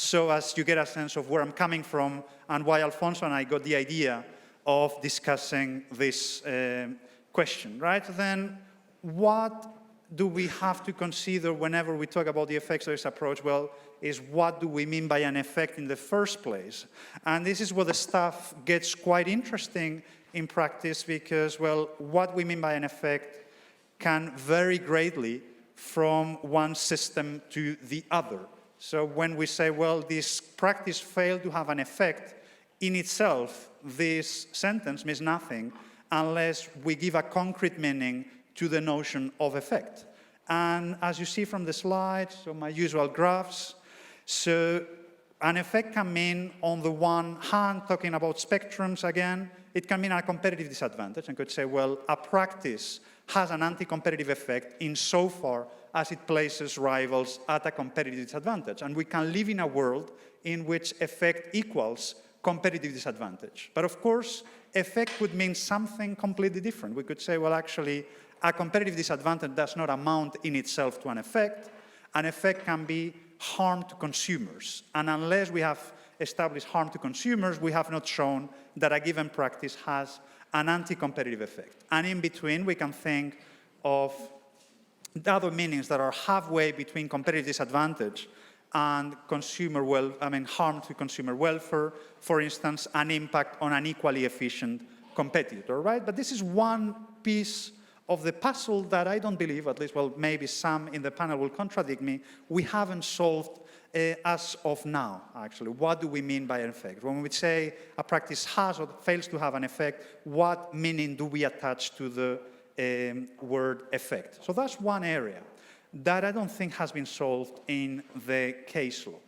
so as you get a sense of where I'm coming from and why Alfonso and I got the idea of discussing this question, right? Then what do we have to consider whenever we talk about the effects-based approach? Well, is what do we mean by an effect in the first place? And this is where the stuff gets quite interesting in practice because, well, what we mean by an effect can vary greatly from one system to the other. So when we say, well, this practice failed to have an effect, in itself, this sentence means nothing unless we give a concrete meaning to the notion of effect. And as you see from the slides, so my usual graphs, so an effect can mean, on the one hand, talking about spectrums again, it can mean a competitive disadvantage. And could say, well, a practice has an anti-competitive effect insofar as it places rivals at a competitive disadvantage. And we can live in a world in which effect equals competitive disadvantage. But of course, effect could mean something completely different. We could say, well, actually, a competitive disadvantage does not amount in itself to an effect. An effect can be harm to consumers. And unless we have established harm to consumers, we have not shown that a given practice has an anti-competitive effect. And in between, we can think of the other meanings that are halfway between competitive disadvantage and harm to consumer welfare, for instance, an impact on an equally efficient competitor, right? But this is one piece of the puzzle that I don't believe, at least, well, maybe some in the panel will contradict me, we haven't solved as of now, actually. What do we mean by an effect? When we say a practice has or fails to have an effect, what meaning do we attach to the word effect? So that's one area that I don't think has been solved in the case law.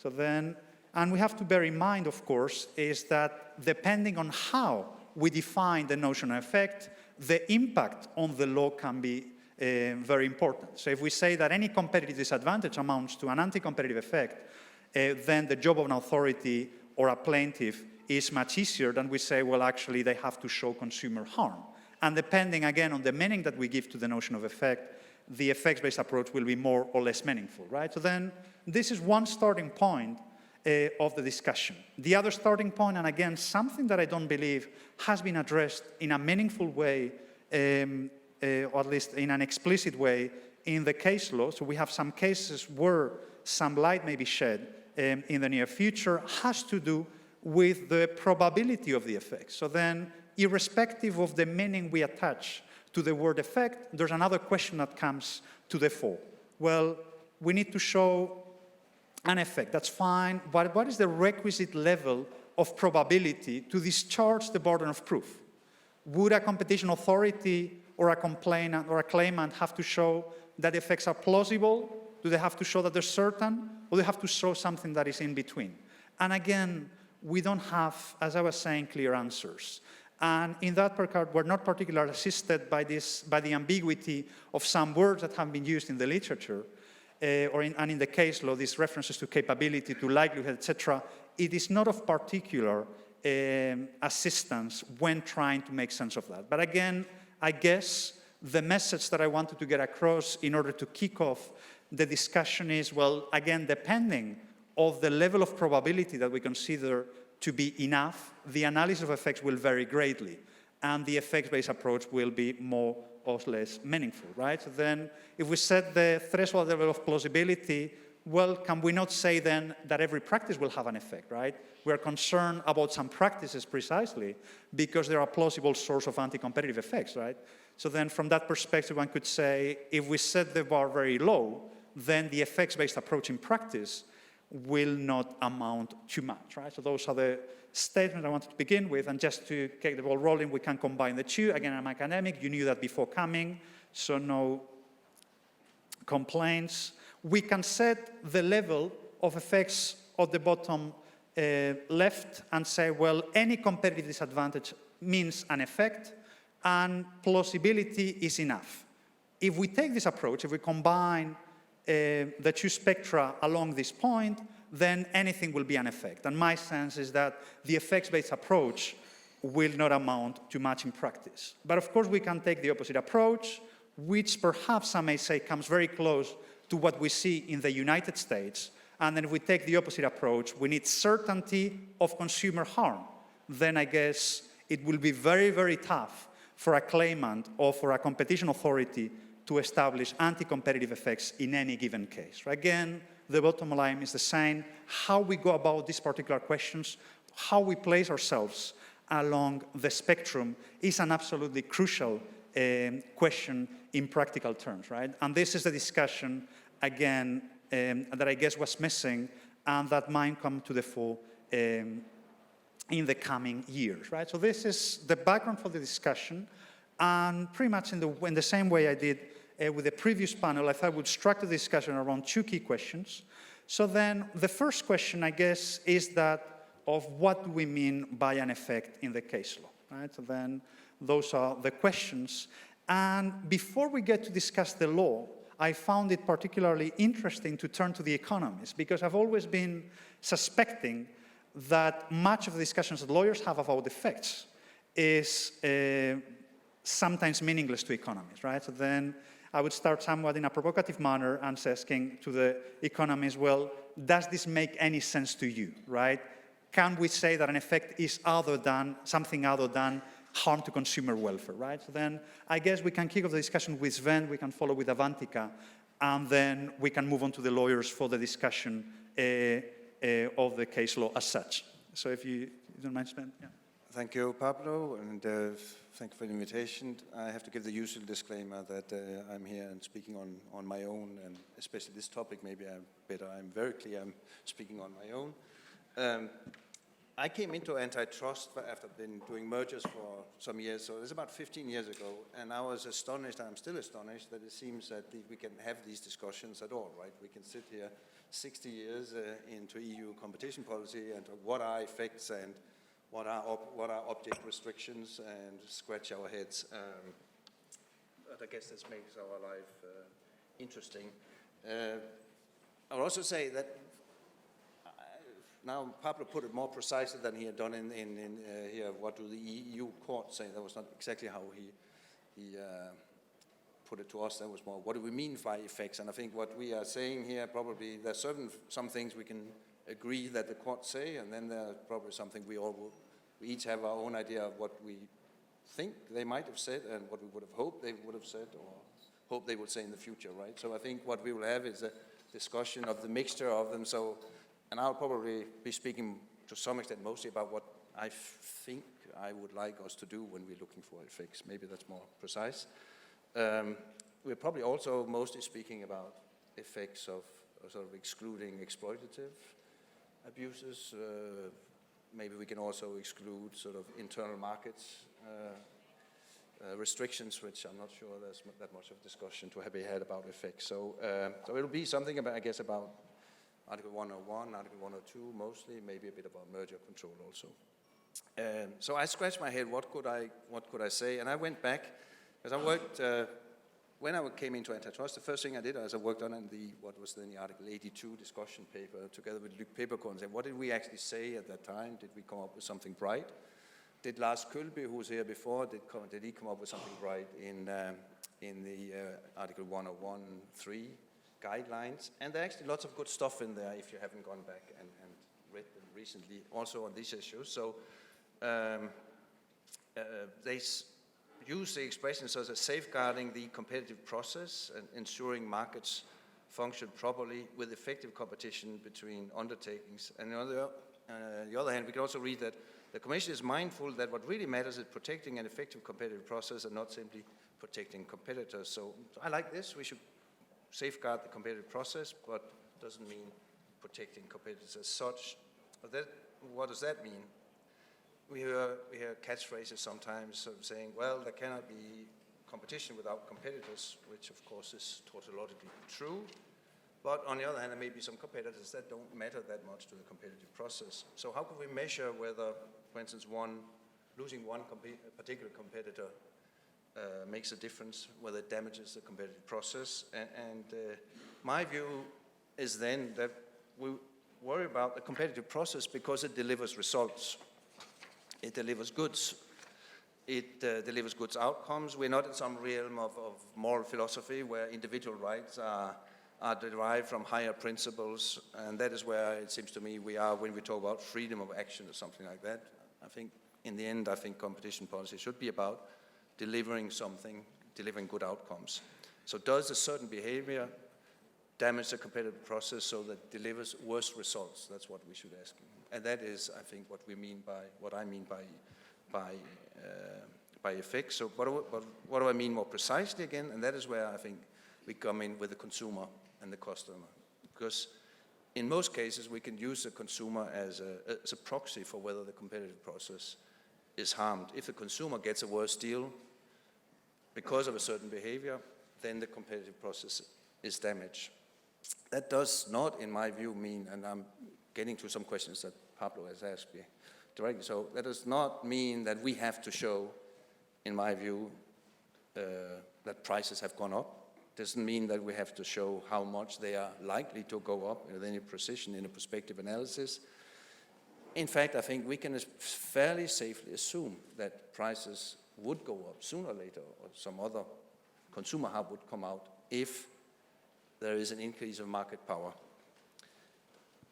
So then, and we have to bear in mind, of course, is that depending on how we define the notion of effect, the impact on the law can be very important. So if we say that any competitive disadvantage amounts to an anti-competitive effect, then the job of an authority or a plaintiff is much easier than we say, well, actually, they have to show consumer harm. And depending, again, on the meaning that we give to the notion of effect, the effects-based approach will be more or less meaningful, right? So then this is one starting point of the discussion. The other starting point, and again, something that I don't believe has been addressed in a meaningful way, or at least in an explicit way, in the case law, so we have some cases where some light may be shed in the near future, has to do with the probability of the effect. So then, irrespective of the meaning we attach to the word effect, there's another question that comes to the fore. Well, we need to show an effect, that's fine, but what is the requisite level of probability to discharge the burden of proof? Would a competition authority or a complainant or a claimant have to show that effects are plausible? Do they have to show that they're certain? Or do they have to show something that is in between? And again, we don't have, as I was saying, clear answers. And in that regard, we're not particularly assisted by the ambiguity of some words that have been used in the literature, and in the case law, these references to capability, to likelihood, etc. It is not of particular assistance when trying to make sense of that. But again, I guess the message that I wanted to get across in order to kick off the discussion is, well, again, depending on the level of probability that we consider to be enough, the analysis of effects will vary greatly, and the effects-based approach will be more or less meaningful, right? So then, if we set the threshold level of plausibility, well, can we not say then that every practice will have an effect, right? We are concerned about some practices precisely because they are a plausible source of anti-competitive effects, right? So then, from that perspective, one could say, if we set the bar very low, then the effects-based approach in practice will not amount to much, right? So those are the statements I wanted to begin with, and just to get the ball rolling, we can combine the two. Again, I'm academic, you knew that before coming, so no complaints. We can set the level of effects at the bottom left and say, well, any competitive disadvantage means an effect, and plausibility is enough. If we take this approach, if we combine the two spectra along this point, then anything will be an effect. And my sense is that the effects-based approach will not amount to much in practice. But of course, we can take the opposite approach, which perhaps some may say comes very close to what we see in the United States, And then if we take the opposite approach, we need certainty of consumer harm. Then I guess it will be very, very tough for a claimant or for a competition authority to establish anti-competitive effects in any given case. Again, the bottom line is the same. How we go about these particular questions, how we place ourselves along the spectrum is an absolutely crucial question in practical terms, right? And this is the discussion, again, that I guess was missing and that might come to the fore in the coming years, right? So this is the background for the discussion, and pretty much in the same way I did with the previous panel, I thought I would structure the discussion around two key questions. So then the first question, I guess, is that of what do we mean by an effect in the case law, right? So then those are the questions. And before we get to discuss the law, I found it particularly interesting to turn to the economists, because I've always been suspecting that much of the discussions that lawyers have about effects is sometimes meaningless to economists, right? So then I would start somewhat in a provocative manner and asking to the economists, well, does this make any sense to you, right? Can we say that an effect is something other than harm to consumer welfare, right? So then I guess we can kick off the discussion with Sven, we can follow with Avantika, and then we can move on to the lawyers for the discussion of the case law as such. So if you don't mind, Sven. Yeah. Thank you, Pablo, and thank you for the invitation. I have to give the usual disclaimer that I'm here and speaking on my own, and especially this topic, maybe I'm very clear I'm speaking on my own. I came into antitrust after been doing mergers for some years, so it was about 15 years ago, and I was astonished, I'm still astonished, that it seems that we can have these discussions at all, right? We can sit here 60 years into EU competition policy and what are effects and what are object restrictions and scratch our heads. But I guess this makes our life interesting. I would also say that now Pablo put it more precisely than he had done in here. What do the EU courts say? That was not exactly how he put it to us. That was more, what do we mean by effects? And I think what we are saying here, probably there's some things we can agree that the courts say, and then there's probably something we each have our own idea of what we think they might have said and what we would have hoped they would have said or hope they would say in the future, right? So I think what we will have is a discussion of the mixture of them. So, and I'll probably be speaking to some extent mostly about what I think I would like us to do when we're looking for effects. Maybe that's more precise. We're probably also mostly speaking about effects of sort of excluding exploitative abuses. Maybe we can also exclude sort of internal markets restrictions, which I'm not sure there's that much of discussion to be had about effects. So, so it'll be something about, I guess, about Article 101, Article 102 mostly, maybe a bit about merger control also. So I scratched my head, what could I say? And I went back, because I worked, when I came into antitrust, the first thing I did was I worked on what was then the Article 82 discussion paper together with Luc Peeperkorn and said, what did we actually say at that time? Did we come up with something bright? Did Lars Kølby, who was here before, did he come up with something bright in the Article 101.3 guidelines? And there are actually lots of good stuff in there if you haven't gone back and read them recently, also on these issues. So they use the expression such as safeguarding the competitive process and ensuring markets function properly with effective competition between undertakings. And on the other hand, we can also read that the Commission is mindful that what really matters is protecting an effective competitive process and not simply protecting competitors. So I like this. We should safeguard the competitive process, but it doesn't mean protecting competitors as such. But what does that mean? We hear catchphrases sometimes sort of saying, well, there cannot be competition without competitors, which of course is tautologically true. But on the other hand, there may be some competitors that don't matter that much to the competitive process. So how can we measure whether, for instance, losing one particular competitor makes a difference, whether it damages the competitive process? And my view is then that we worry about the competitive process because it delivers results. It delivers goods. It delivers goods outcomes. We're not in some realm of moral philosophy where individual rights are are derived from higher principles, and that is where it seems to me we are when we talk about freedom of action or something like that. I think in the end, I think competition policy should be about delivering something, delivering good outcomes. So does a certain behavior damage the competitive process so that it delivers worse results? That's what we should ask. And that is, I think, what I mean by effect. So what do I mean more precisely again? And that is where I think we come in with the consumer and the customer. Because in most cases, we can use the consumer as a proxy for whether the competitive process is harmed. If the consumer gets a worse deal because of a certain behavior, then the competitive process is damaged. That does not, in my view, mean, and I'm getting to some questions that Pablo has asked me directly, so that does not mean that we have to show, in my view, that prices have gone up. Doesn't mean that we have to show how much they are likely to go up with any precision in a prospective analysis. In fact, I think we can fairly safely assume that prices would go up sooner or later, or some other consumer hub would come out if there is an increase of market power.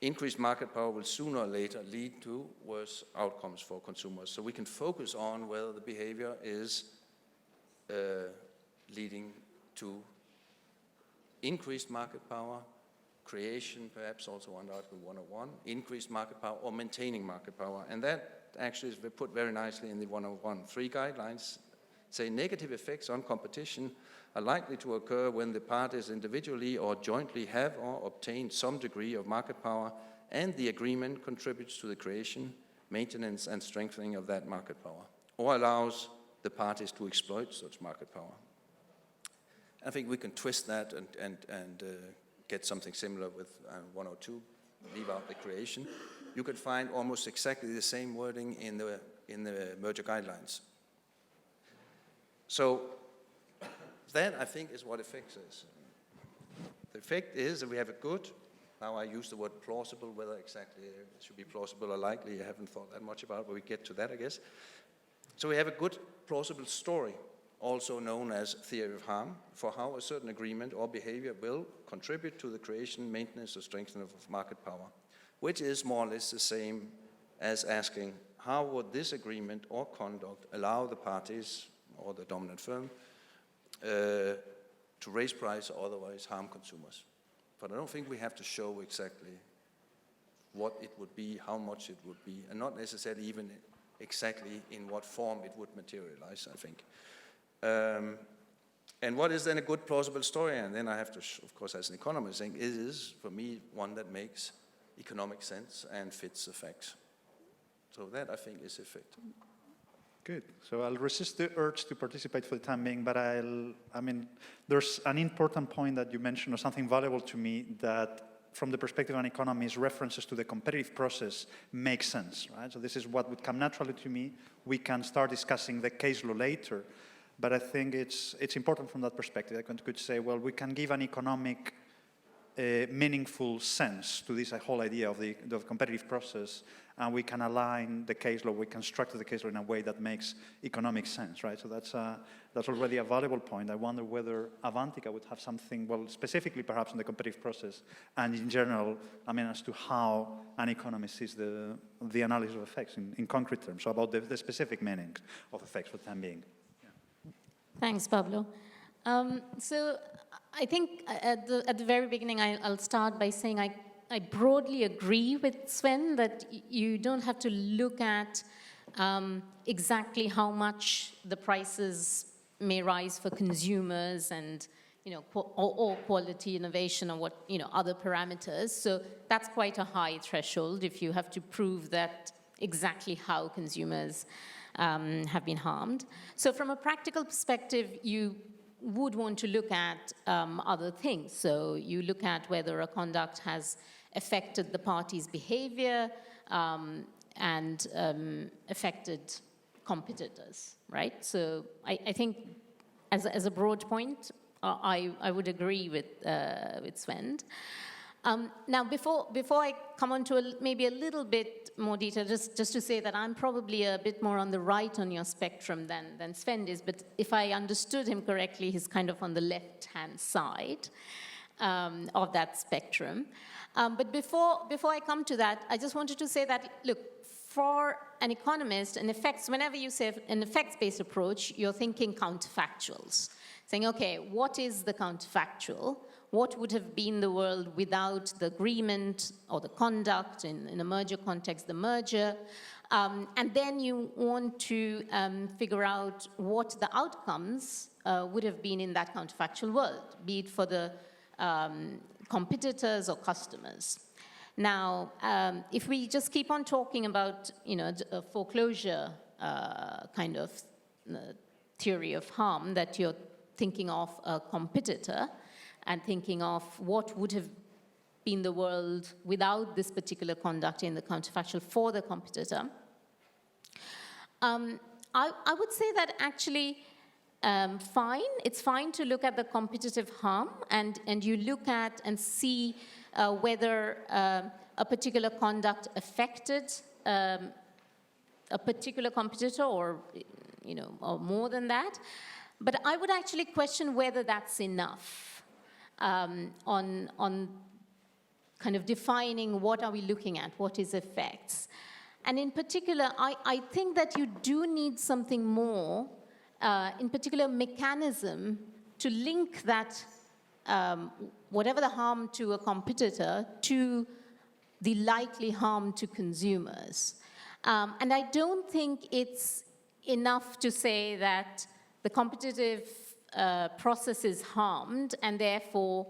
Increased market power will sooner or later lead to worse outcomes for consumers. So we can focus on whether the behavior is leading to increased market power, creation perhaps also under Article 101, increased market power or maintaining market power. And that actually is put very nicely in the 101.3 guidelines. Say negative effects on competition are likely to occur when the parties individually or jointly have or obtain some degree of market power and the agreement contributes to the creation, maintenance and strengthening of that market power or allows the parties to exploit such market power. I think we can twist that and get something similar with 102, leave out the creation. You can find almost exactly the same wording in the merger guidelines. So that, I think, is what effect is. The effect is that we have a good, now I use the word plausible, whether exactly it should be plausible or likely, I haven't thought that much about, but we get to that, I guess. So we have a good, plausible story, also known as theory of harm, for how a certain agreement or behavior will contribute to the creation, maintenance, or strengthening of market power, which is more or less the same as asking, how would this agreement or conduct allow the parties or the dominant firm to raise price or otherwise harm consumers? But I don't think we have to show exactly what it would be, how much it would be, and not necessarily even exactly in what form it would materialize, I think. And what is then a good plausible story? And then I have to, of course, as an economist, think it is, for me, one that makes economic sense and fits the facts. So that, I think, is effective. Good. So I'll resist the urge to participate for the time being, but there's an important point that you mentioned, or something valuable to me, that from the perspective of an economist, references to the competitive process make sense, right? So this is what would come naturally to me. We can start discussing the case law later, but I think it's important from that perspective. I could say, well, we can give an economic meaningful sense to this whole idea of the competitive process, and we can align the case law, we can structure the case law in a way that makes economic sense, right? So that's already a valuable point. I wonder whether Avantika would have something, well, specifically perhaps in the competitive process, and in general, as to how an economist sees the analysis of effects in concrete terms, so about the specific meaning of effects for the time being. Yeah. Thanks, Pablo. So I think at the very beginning, I'll start by saying I broadly agree with Sven that you don't have to look at exactly how much the prices may rise for consumers and or quality, innovation, or what other parameters. So that's quite a high threshold if you have to prove that exactly how consumers have been harmed. So from a practical perspective, you would want to look at other things. So you look at whether a conduct has affected the party's behavior and affected competitors, right? So I think as a broad point, I would agree with Sven. Now, before I come on to maybe a little bit more detail, just to say that I'm probably a bit more on the right on your spectrum than Sven is, but if I understood him correctly, he's kind of on the left-hand side. of that spectrum. But before I come to that, I just wanted to say that, look, for an economist, whenever you say an effects-based approach, you're thinking counterfactuals. Saying, okay, what is the counterfactual? What would have been the world without the agreement or the conduct, in a merger context, the merger? And then you want to figure out what the outcomes would have been in that counterfactual world, be it for the competitors or customers. Now, if we just keep on talking about, a foreclosure kind of theory of harm, that you're thinking of a competitor and thinking of what would have been the world without this particular conduct in the counterfactual for the competitor, I would say that actually it's fine to look at the competitive harm and you look at and see whether a particular conduct affected a particular competitor or more than that. But I would actually question whether that's enough on kind of defining what are we looking at, what is effects. And in particular, I think that you do need something more, in particular mechanism, to link that, whatever the harm to a competitor, to the likely harm to consumers. And I don't think it's enough to say that the competitive process is harmed, and therefore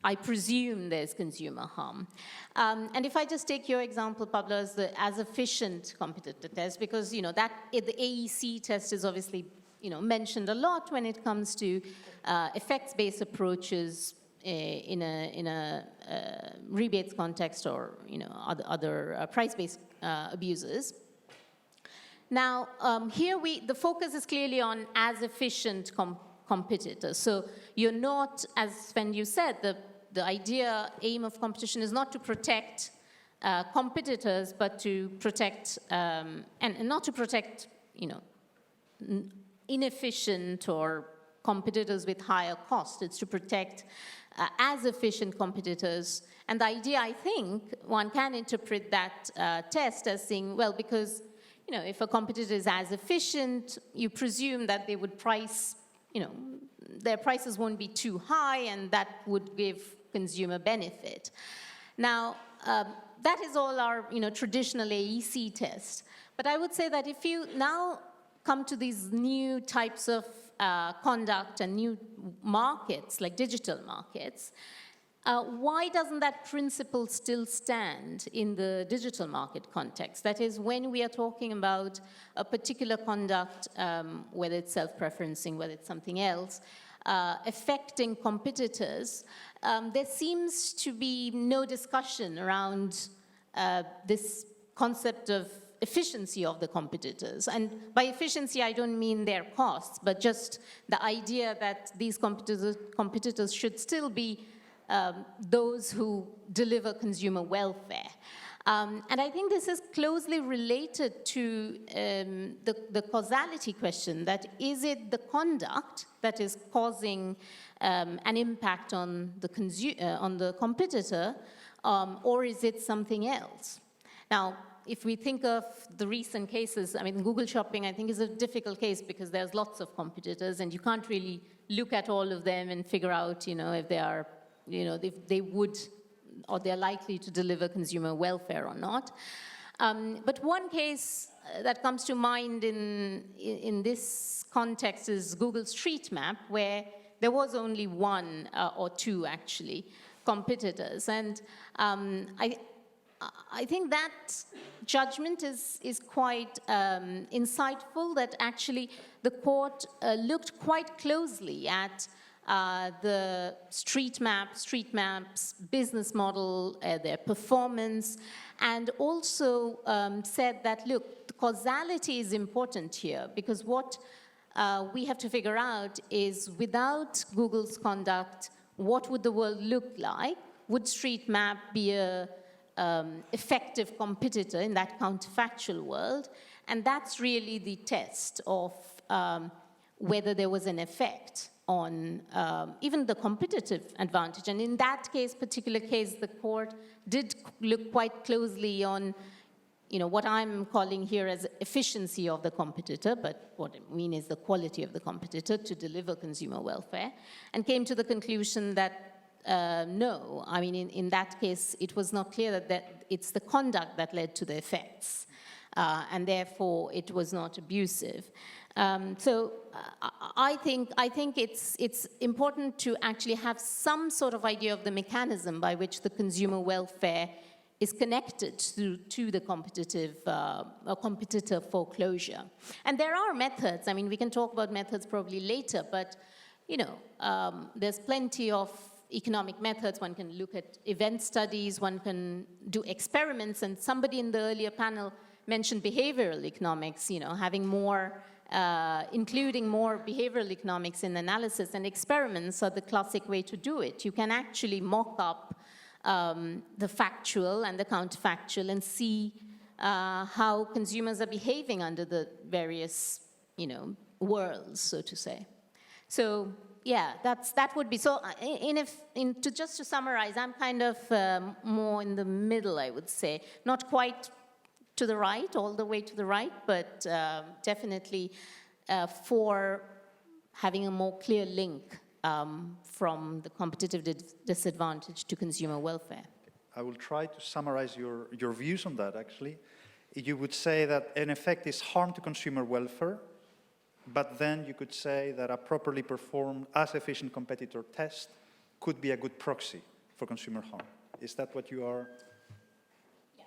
I presume there's consumer harm. And if I just take your example, Pablo, as efficient competitor test, because the AEC test is obviously mentioned a lot when it comes to effects-based approaches in a rebates context or other price-based abuses. Now, here the focus is clearly on as efficient competitors. So you're not, as when you said, the aim of competition is not to protect competitors, but to protect, and not to protect, inefficient or competitors with higher cost. It's to protect as efficient competitors. And the idea, I think, one can interpret that test as saying, well, because if a competitor is as efficient, you presume that they would price, their prices won't be too high, and that would give consumer benefit. Now, that is all our, traditional AEC test. But I would say that if you now come to these new types of conduct and new markets, like digital markets, why doesn't that principle still stand in the digital market context? That is, when we are talking about a particular conduct, whether it's self-preferencing, whether it's something else, affecting competitors, there seems to be no discussion around this concept of efficiency of the competitors. And by efficiency, I don't mean their costs, but just the idea that these competitors should still be those who deliver consumer welfare. And I think this is closely related to the causality question, that is it the conduct that is causing an impact on the competitor, or is it something else? Now, if we think of the recent cases, Google Shopping, I think, is a difficult case because there's lots of competitors, and you can't really look at all of them and figure out, if they are, if they would or they're likely to deliver consumer welfare or not. But one case that comes to mind in this context is Google Street Map, where there was only one or two, actually, competitors. And I think that judgment is quite insightful, that actually the court looked quite closely at the Street Maps business model, their performance, and also said that, look, the causality is important here, because what we have to figure out is, without Google's conduct, what would the world look like? Would Street Map be a effective competitor in that counterfactual world? And that's really the test of whether there was an effect on even the competitive advantage. And in that particular case, the court did look quite closely on what I'm calling here as efficiency of the competitor, but what I mean is the quality of the competitor to deliver consumer welfare, and came to the conclusion that no, I mean, in that case, it was not clear that it's the conduct that led to the effects, and therefore it was not abusive. So I think it's important to actually have some sort of idea of the mechanism by which the consumer welfare is connected to the competitor foreclosure. And there are methods. I mean, we can talk about methods probably later, but there's plenty of economic methods. One can look at event studies, one can do experiments, and somebody in the earlier panel mentioned behavioral economics, having more, including more behavioral economics in analysis, and experiments are the classic way to do it. You can actually mock up the factual and the counterfactual and see how consumers are behaving under the various, worlds, so to say. So yeah, that would be, so just to summarize, I'm kind of more in the middle, I would say. Not quite to the right, all the way to the right, but definitely for having a more clear link from the competitive disadvantage to consumer welfare. I will try to summarize your views on that, actually. You would say that, in effect, is harm to consumer welfare, but then you could say that a properly performed, as efficient competitor test could be a good proxy for consumer harm. Is that what you are? Yeah,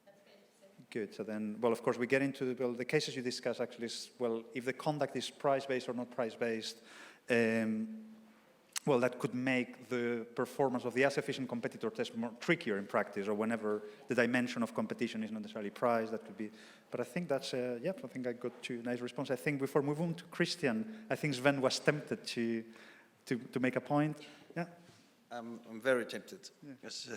that's fair to say. Good. So then, well, of course, we get into the cases you discuss actually is, well, if the conduct is price-based or not price-based, well, that could make the performance of the as efficient competitor test more trickier in practice, or whenever the dimension of competition is not necessarily price, that could be. But I think that's, I think I got two nice responses. I think before moving on to Christian, I think Sven was tempted to make a point. Yeah? I'm very tempted. Yeah. Yes.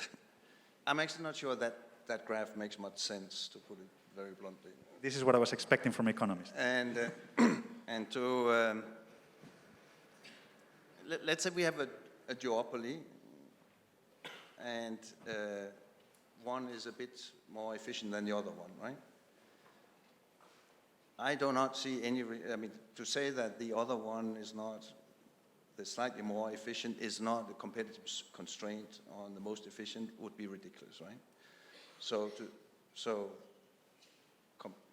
I'm actually not sure that graph makes much sense, to put it very bluntly. This is what I was expecting from economists. And, and to... let's say we have a duopoly, and one is a bit more efficient than the other one, right? I do not see any, to say that the other one is not, the slightly more efficient is not a competitive constraint on the most efficient would be ridiculous, right? So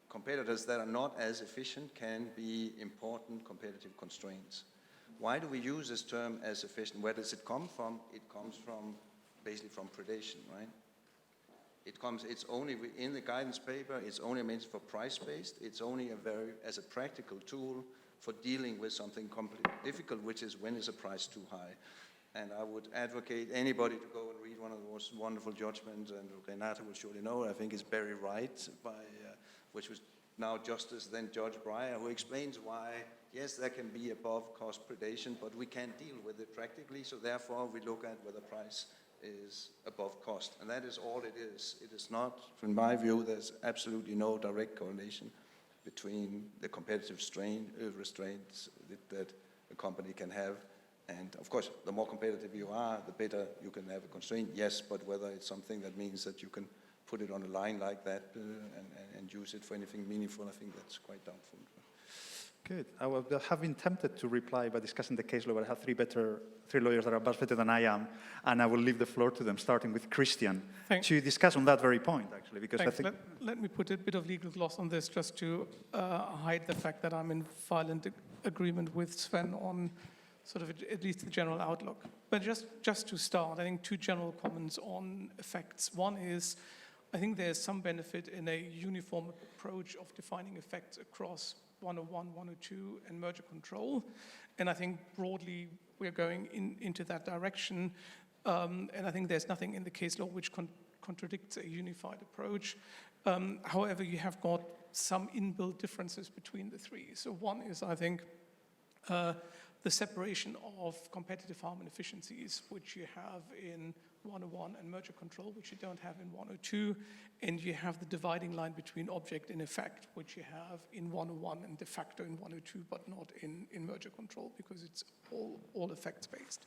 competitors that are not as efficient can be important competitive constraints. Why do we use this term as efficient? Where does it come from? It comes from, basically from predation, right? It's only, in the guidance paper, it's only meant for price-based. It's only as a practical tool for dealing with something completely difficult, which is when is a price too high? And I would advocate anybody to go and read one of those wonderful judgments, and Renata will surely know, I think it's Barry Wright, which was now Justice, then Judge Breyer, who explains why, yes, there can be above cost predation, but we can't deal with it practically, so therefore we look at whether price is above cost. And that is all it is. It is not, from my view, there's absolutely no direct correlation between the competitive restraints that a company can have. And of course, the more competitive you are, the better you can have a constraint, yes, but whether it's something that means that you can put it on a line like that and use it for anything meaningful, I think that's quite doubtful. Good. I have been tempted to reply by discussing the case law, but I have three lawyers that are much better than I am, and I will leave the floor to them, starting with Christian, to discuss on that very point, actually, because I think... Let me put a bit of legal gloss on this, just to hide the fact that I'm in violent agreement with Sven on sort of at least the general outlook. But just to start, I think two general comments on effects. One is, I think there's some benefit in a uniform approach of defining effects across 101, 102, and merger control. And I think broadly we're going into that direction. And I think there's nothing in the case law which contradicts a unified approach. However, you have got some inbuilt differences between the three. So one is, I think, the separation of competitive harm and efficiencies, which you have in 101 and merger control, which you don't have in 102, and you have the dividing line between object and effect, which you have in 101 and de facto in 102, but not in merger control, because it's all effects-based.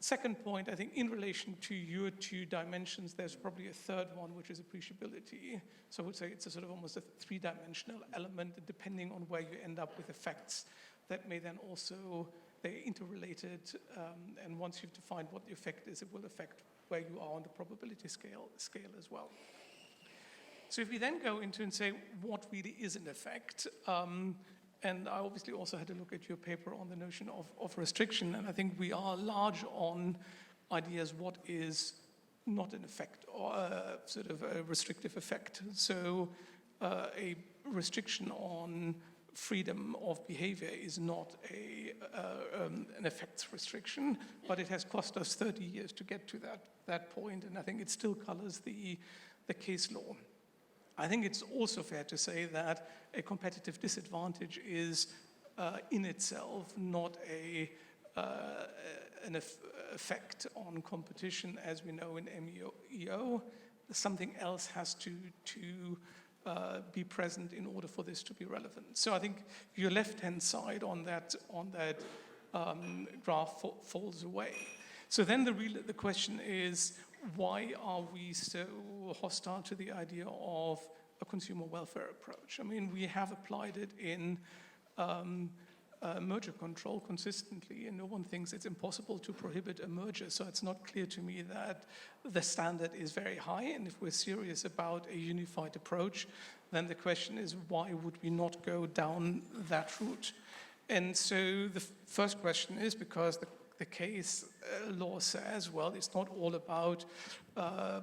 Second point, I think in relation to your two dimensions, there's probably a third one, which is appreciability. So I would say it's a sort of almost a three-dimensional element, and depending on where you end up with effects, that may then also, they're interrelated, and once you've defined what the effect is, it will affect where you are on the probability scale as well. So if we then go into and say what really is an effect, and I obviously also had a look at your paper on the notion of restriction, and I think we are large on ideas what is not an effect or sort of a restrictive effect. So a restriction on freedom of behavior is not an effects restriction, but it has cost us 30 years to get to that point, and I think it still colors the case law. I think it's also fair to say that a competitive disadvantage is in itself not an effect on competition, as we know in MEO. Something else has to be present in order for this to be relevant. So I think your left-hand side on that graph falls away. So then the question is, why are we so hostile to the idea of a consumer welfare approach? I mean, we have applied it in merger control consistently, and no one thinks it's impossible to prohibit a merger. So it's not clear to me that the standard is very high. And if we're serious about a unified approach, then the question is, why would we not go down that route? And so the first question is because the case law says, well, it's not all about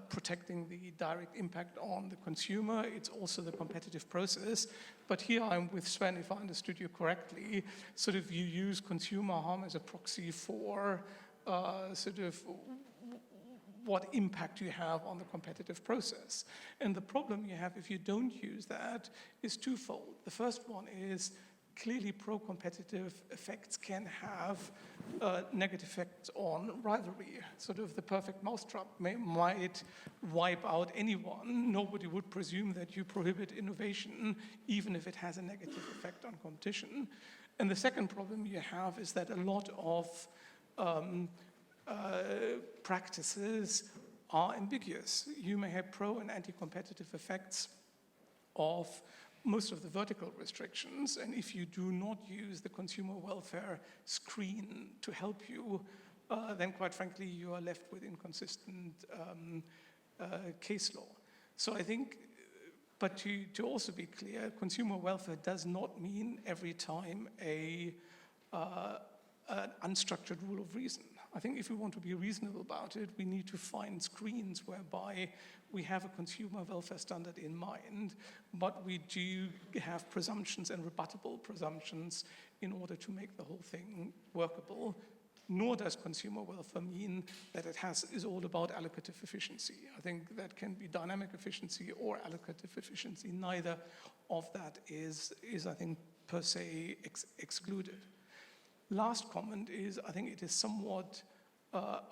protecting the direct impact on the consumer, it's also the competitive process. But here I'm with Sven, if I understood you correctly, sort of you use consumer harm as a proxy for sort of what impact you have on the competitive process. And the problem you have if you don't use that is twofold. The first one is clearly pro-competitive effects can have negative effects on rivalry. Sort of the perfect mousetrap might wipe out anyone. Nobody would presume that you prohibit innovation, even if it has a negative effect on competition. And the second problem you have is that a lot of practices are ambiguous. You may have pro and anti-competitive effects of most of the vertical restrictions, and if you do not use the consumer welfare screen to help you, then quite frankly, you are left with inconsistent case law. So I think, but to also be clear, consumer welfare does not mean every time an unstructured rule of reason. I think if we want to be reasonable about it, we need to find screens whereby we have a consumer welfare standard in mind, but we do have presumptions and rebuttable presumptions in order to make the whole thing workable. Nor does consumer welfare mean that it is all about allocative efficiency. I think that can be dynamic efficiency or allocative efficiency. Neither of that is I think, per se excluded. Last comment is, I think it is somewhat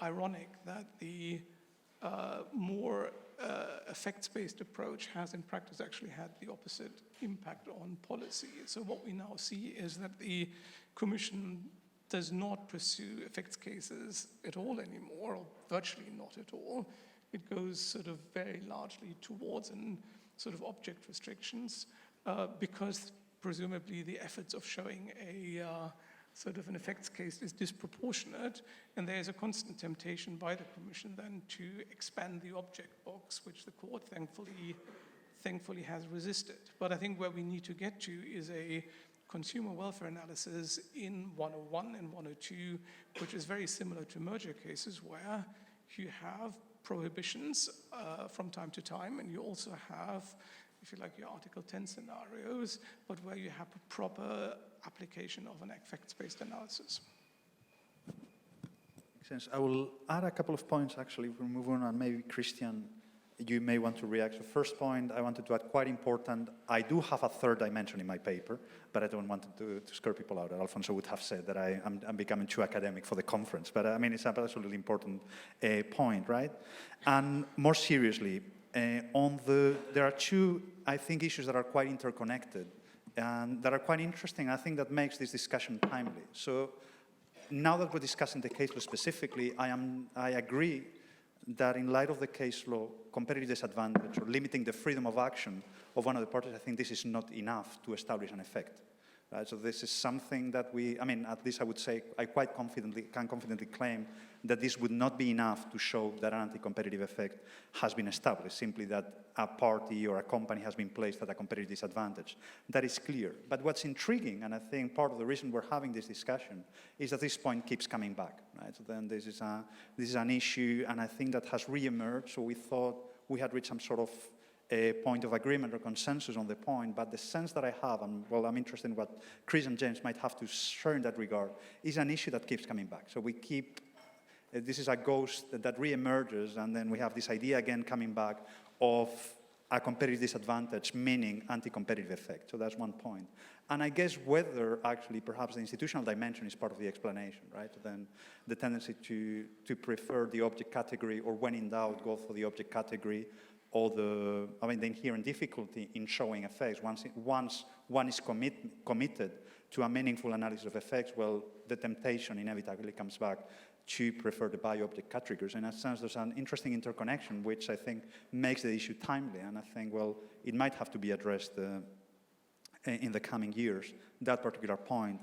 ironic that the more effects-based approach has in practice actually had the opposite impact on policy. So what we now see is that the Commission does not pursue effects cases at all anymore, or virtually not at all. It goes sort of very largely towards sort of object restrictions because presumably the efforts of showing a sort of an effects case is disproportionate, and there is a constant temptation by the Commission then to expand the object box, which the court thankfully has resisted. But I think where we need to get to is a consumer welfare analysis in 101 and 102, which is very similar to merger cases where you have prohibitions from time to time, and you also have, if you like, your Article 10 scenarios, but where you have a proper application of an effects-based analysis. Makes sense. I will add a couple of points, actually, if we move on, and maybe, Christian, you may want to react. So first point, I wanted to add, quite important, I do have a third dimension in my paper, but I don't want to scare people out. Alfonso would have said that I'm becoming too academic for the conference, but I mean, it's an absolutely important point, right? And more seriously, there are two, I think, issues that are quite interconnected and that are quite interesting. I think that makes this discussion timely. So now that we're discussing the case law specifically, I agree that in light of the case law, competitive disadvantage or limiting the freedom of action of one of the parties, I think this is not enough to establish an effect. Right? So this is something that at least I would say, I can confidently claim that this would not be enough to show that an anti-competitive effect has been established, simply that a party or a company has been placed at a competitive disadvantage. That is clear. But what's intriguing, and I think part of the reason we're having this discussion, is that this point keeps coming back. Right? So then this is an issue, and I think that has re-emerged, so we thought we had reached some sort of a point of agreement or consensus on the point, but the sense that I have, and well, I'm interested in what Chris and James might have to share in that regard, is an issue that keeps coming back. So we keep, this is a ghost that re-emerges, and then we have this idea again coming back of a competitive disadvantage, meaning anti-competitive effect. So that's one point. And I guess whether actually perhaps the institutional dimension is part of the explanation, right? Then the tendency to prefer the object category, or when in doubt, go for the object category, or the inherent difficulty in showing effects. Once one is committed to a meaningful analysis of effects, well, the temptation inevitably comes back to prefer the bi-object categories. In that sense, there's an interesting interconnection, which I think makes the issue timely, and I think, well, it might have to be addressed in the coming years, that particular point,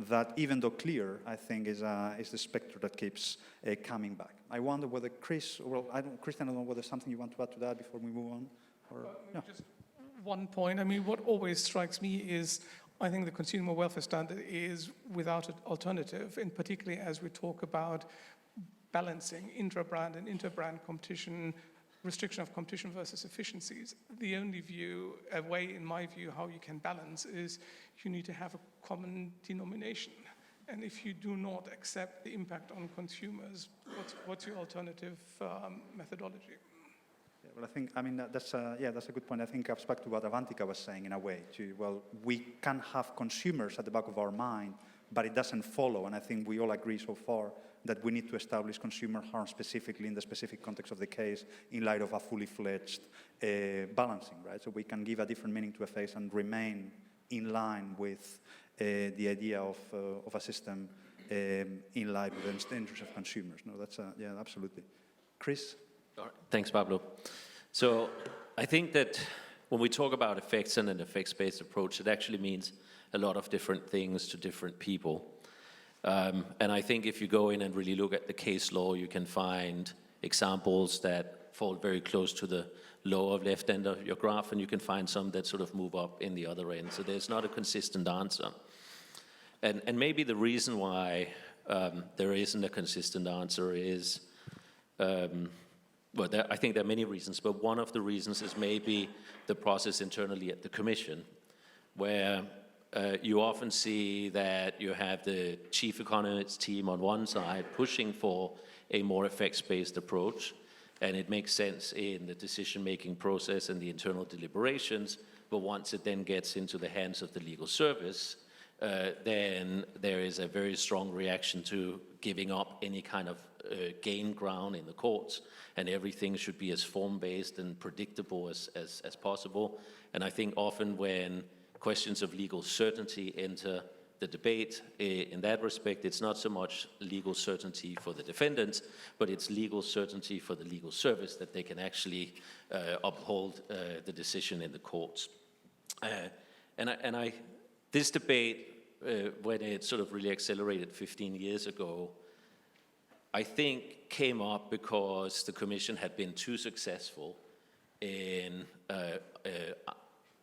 that even though clear, I think is the specter that keeps coming back. I wonder whether Christian, I don't know whether there's something you want to add to that before we move on? Or, yeah. Just one point. I mean, what always strikes me is, I think the consumer welfare standard is without an alternative, and particularly as we talk about balancing intra-brand and inter-brand competition, restriction of competition versus efficiencies. The only way, in my view, how you can balance is you need to have a common denomination. And if you do not accept the impact on consumers, what's your alternative methodology? Yeah, well, that's a good point. I think it comes back to what Avantika was saying in a way. We can have consumers at the back of our mind, but it doesn't follow. And I think we all agree so far that we need to establish consumer harm specifically in the specific context of the case in light of a fully fledged balancing, right? So we can give a different meaning to effects and remain in line with the idea of a system in line with the interest of consumers. No, that's, absolutely. Chris? All right. Thanks, Pablo. So I think that when we talk about effects and an effects-based approach, it actually means a lot of different things to different people. And I think if you go in and really look at the case law, you can find examples that fall very close to the lower left end of your graph, and you can find some that sort of move up in the other end. So there's not a consistent answer. And maybe the reason why there isn't a consistent answer is, I think there are many reasons, but one of the reasons is maybe the process internally at the Commission, where you often see that you have the chief economist team on one side pushing for a more effects-based approach, and it makes sense in the decision-making process and the internal deliberations, but once it then gets into the hands of the legal service, then there is a very strong reaction to giving up any kind of gain ground in the courts, and everything should be as form-based and predictable as possible. And I think often when questions of legal certainty enter the debate, in that respect, it's not so much legal certainty for the defendants, but it's legal certainty for the legal service that they can actually uphold the decision in the courts. This debate, when it sort of really accelerated 15 years ago, I think came up because the Commission had been too successful in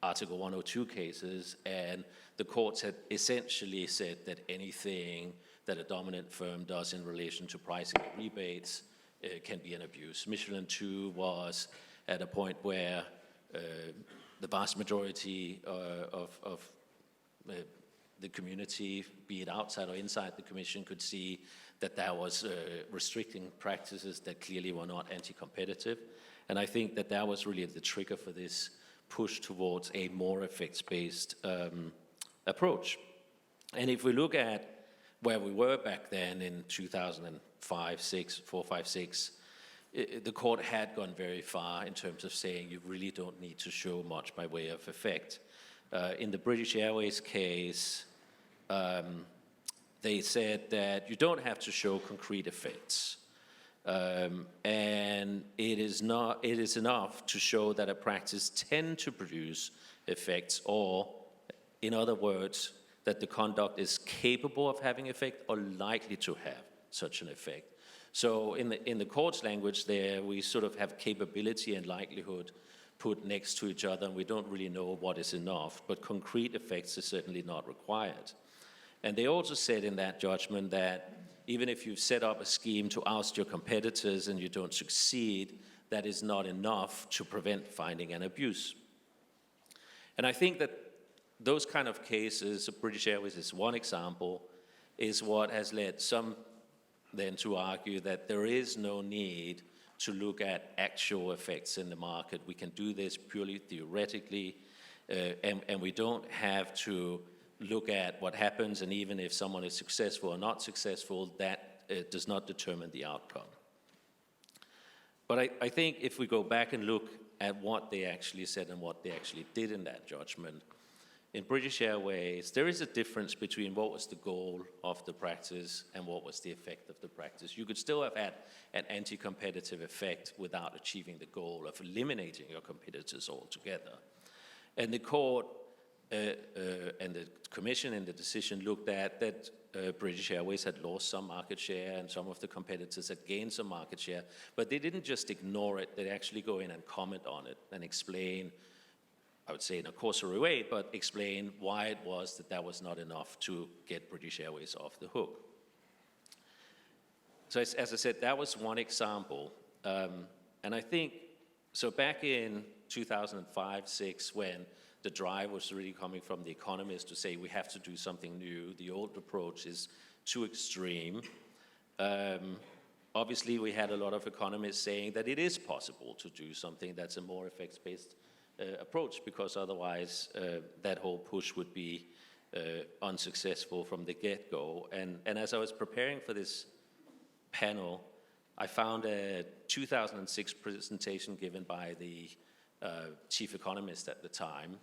Article 102 cases, and the courts had essentially said that anything that a dominant firm does in relation to pricing and rebates can be an abuse. Michelin 2 was at a point where the vast majority of the community, be it outside or inside the Commission, could see that that was restricting practices that clearly were not anti-competitive. And I think that that was really the trigger for this push towards a more effects-based approach. And if we look at where we were back then in 2005, 6, 4, 5, 6, the court had gone very far in terms of saying you really don't need to show much by way of effect. In the British Airways case, they said that you don't have to show concrete effects. And it is enough to show that a practice tends to produce effects, or, in other words, that the conduct is capable of having effect or likely to have such an effect. So in the court's language there, we sort of have capability and likelihood put next to each other, and we don't really know what is enough, but concrete effects is certainly not required. And they also said in that judgment that even if you've set up a scheme to oust your competitors and you don't succeed, that is not enough to prevent finding and abuse. And I think that those kind of cases, British Airways is one example, is what has led some then to argue that there is no need to look at actual effects in the market. We can do this purely theoretically, and we don't have to look at what happens, and even if someone is successful or not successful, that does not determine the outcome. But I think if we go back and look at what they actually said and what they actually did in that judgment, in British Airways, there is a difference between what was the goal of the practice and what was the effect of the practice. You could still have had an anti-competitive effect without achieving the goal of eliminating your competitors altogether. And the court and the commission in the decision looked at that British Airways had lost some market share and some of the competitors had gained some market share, but they didn't just ignore it, they actually go in and comment on it and explain, I would say in a cursory way, but explain why it was that that was not enough to get British Airways off the hook. So as I said, that was one example. And I think, so back in 2005, 6, when the drive was really coming from the economists to say we have to do something new, the old approach is too extreme. Obviously, we had a lot of economists saying that it is possible to do something that's a more effects-based approach, because otherwise that whole push would be unsuccessful from the get-go. And as I was preparing for this panel, I found a 2006 presentation given by the chief economist at the time,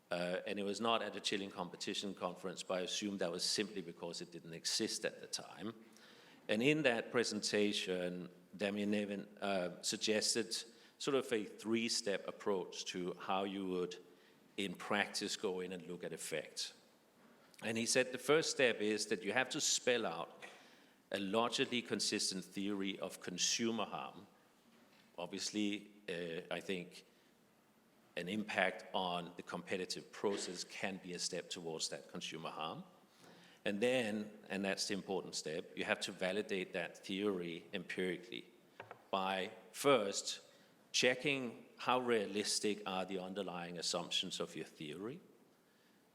and it was not at a chilling competition conference, but I assume that was simply because it didn't exist at the time. And in that presentation, Damien Nevin suggested sort of a 3-step approach to how you would, in practice, go in and look at effect. And he said the first step is that you have to spell out a logically consistent theory of consumer harm. Obviously, I think an impact on the competitive process can be a step towards that consumer harm. And then, and that's the important step, you have to validate that theory empirically by first checking how realistic are the underlying assumptions of your theory,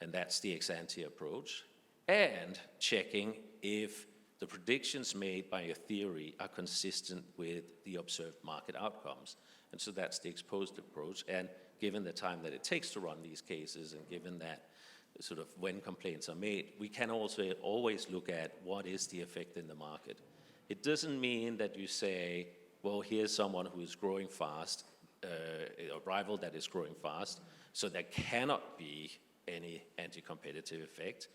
and that's the ex-ante approach, and checking if the predictions made by your theory are consistent with the observed market outcomes. And so that's the exposed approach. And given the time that it takes to run these cases, and given that sort of when complaints are made, we can also always look at what is the effect in the market. It doesn't mean that you say, well, here's someone who is growing fast, a rival that is growing fast, so there cannot be any anti-competitive effect.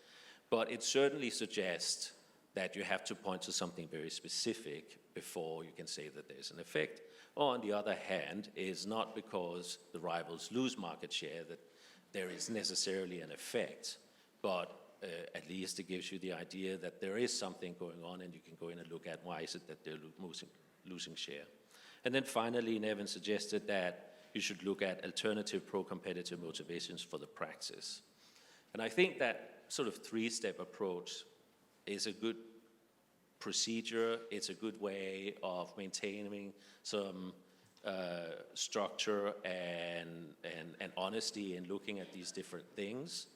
But it certainly suggests that you have to point to something very specific before you can say that there's an effect. Or on the other hand, it's not because the rivals lose market share that there is necessarily an effect, but at least it gives you the idea that there is something going on, and you can go in and look at why is it that they're losing share. And then finally, Nevin suggested that you should look at alternative pro-competitive motivations for the practice. And I think that sort of 3-step approach is a good procedure. It's a good way of maintaining some structure and honesty in looking at these different things,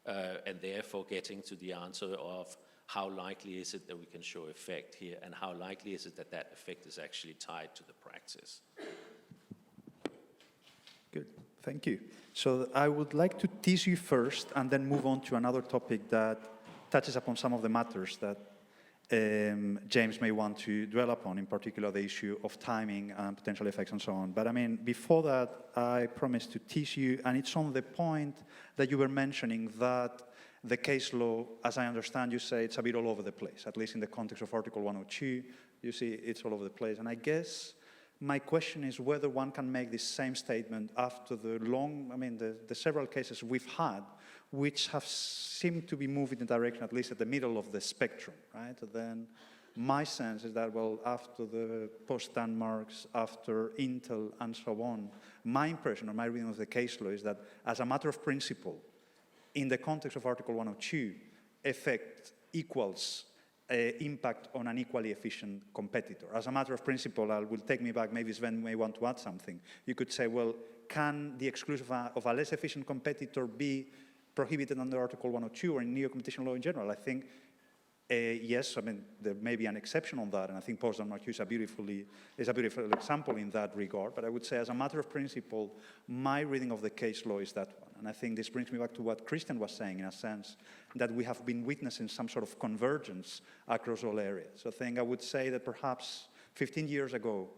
and therefore getting to the answer of how likely is it that we can show effect here, and how likely is it that that effect is actually tied to the practice. Thank you. So I would like to tease you first and then move on to another topic that touches upon some of the matters that James may want to dwell upon, in particular the issue of timing and potential effects and so on. But I mean, before that, I promised to tease you, and it's on the point that you were mentioning that the case law, as I understand you say, it's a bit all over the place, at least in the context of Article 102. You see, it's all over the place. And I guess my question is whether one can make this same statement after the several cases we've had, which have seemed to be moving in the direction, at least at the middle of the spectrum, right? Then my sense is that, well, after the post-Danmarks, after Intel, and so on, my impression or my reading of the case law is that, as a matter of principle, in the context of Article 102, effect equals impact on an equally efficient competitor. As a matter of principle, will take me back, maybe Sven may want to add something. You could say, well, can the exclusion of a less efficient competitor be prohibited under Article 102 or in neo-competition law in general? I think, yes, I mean, there may be an exception on that, and I think post-Danmark is a beautiful example in that regard, but I would say as a matter of principle, my reading of the case law is that one. And I think this brings me back to what Christian was saying, in a sense, that we have been witnessing some sort of convergence across all areas. So I would say that perhaps 15 years ago,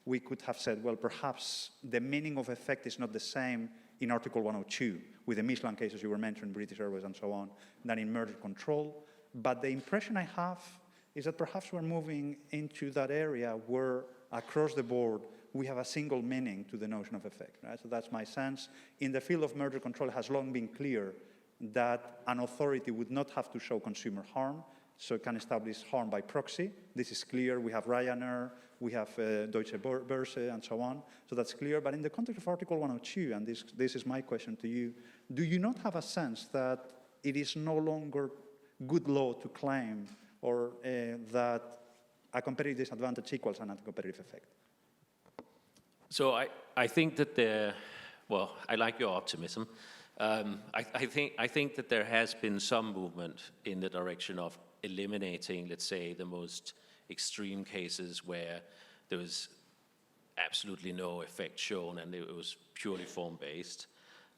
we could have said, well, perhaps the meaning of effect is not the same in Article 102, with the Michelin cases you were mentioning, British Airways and so on, than in merger control. But the impression I have is that perhaps we're moving into that area where, across the board, we have a single meaning to the notion of effect, right? So that's my sense. In the field of merger control, it has long been clear that an authority would not have to show consumer harm, so it can establish harm by proxy. This is clear. We have Ryanair, we have Deutsche Börse, and so on. So that's clear. But in the context of Article 102, and this is my question to you, do you not have a sense that it is no longer good law to claim or that a competitive disadvantage equals an anti-competitive effect? So I think that I like your optimism. I think that there has been some movement in the direction of eliminating, let's say, the most extreme cases where there was absolutely no effect shown and it was purely form-based.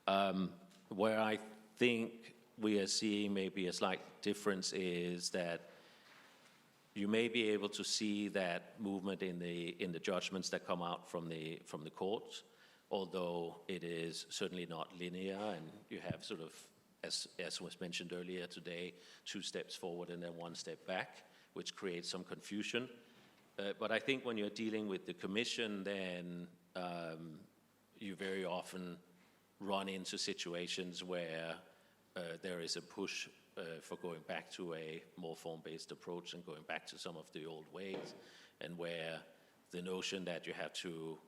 Where I think we are seeing maybe a slight difference is that you may be able to see that movement in the judgments that come out from the courts, although it is certainly not linear, and you have sort of, as was mentioned earlier today, 2 steps forward and then 1 step back, which creates some confusion. But I think when you're dealing with the Commission, then you very often run into situations where there is a push for going back to a more form-based approach and going back to some of the old ways, and where the notion that you have to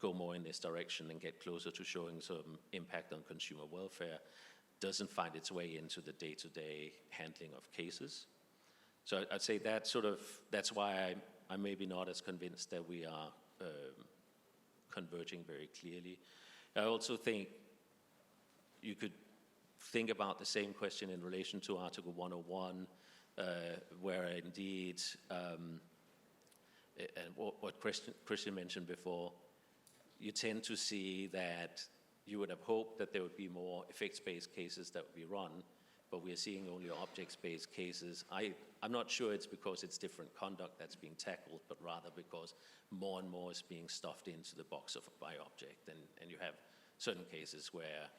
go more in this direction and get closer to showing some impact on consumer welfare doesn't find its way into the day-to-day handling of cases. So I'd say that's why I'm maybe not as convinced that we are converging very clearly. I also think you could think about the same question in relation to Article 101, where indeed, and what Christian mentioned before, you tend to see that you would have hoped that there would be more effects-based cases that would be run, but we are seeing only objects-based cases. I'm not sure it's because it's different conduct that's being tackled, but rather because more and more is being stuffed into the box by object, and you have certain cases where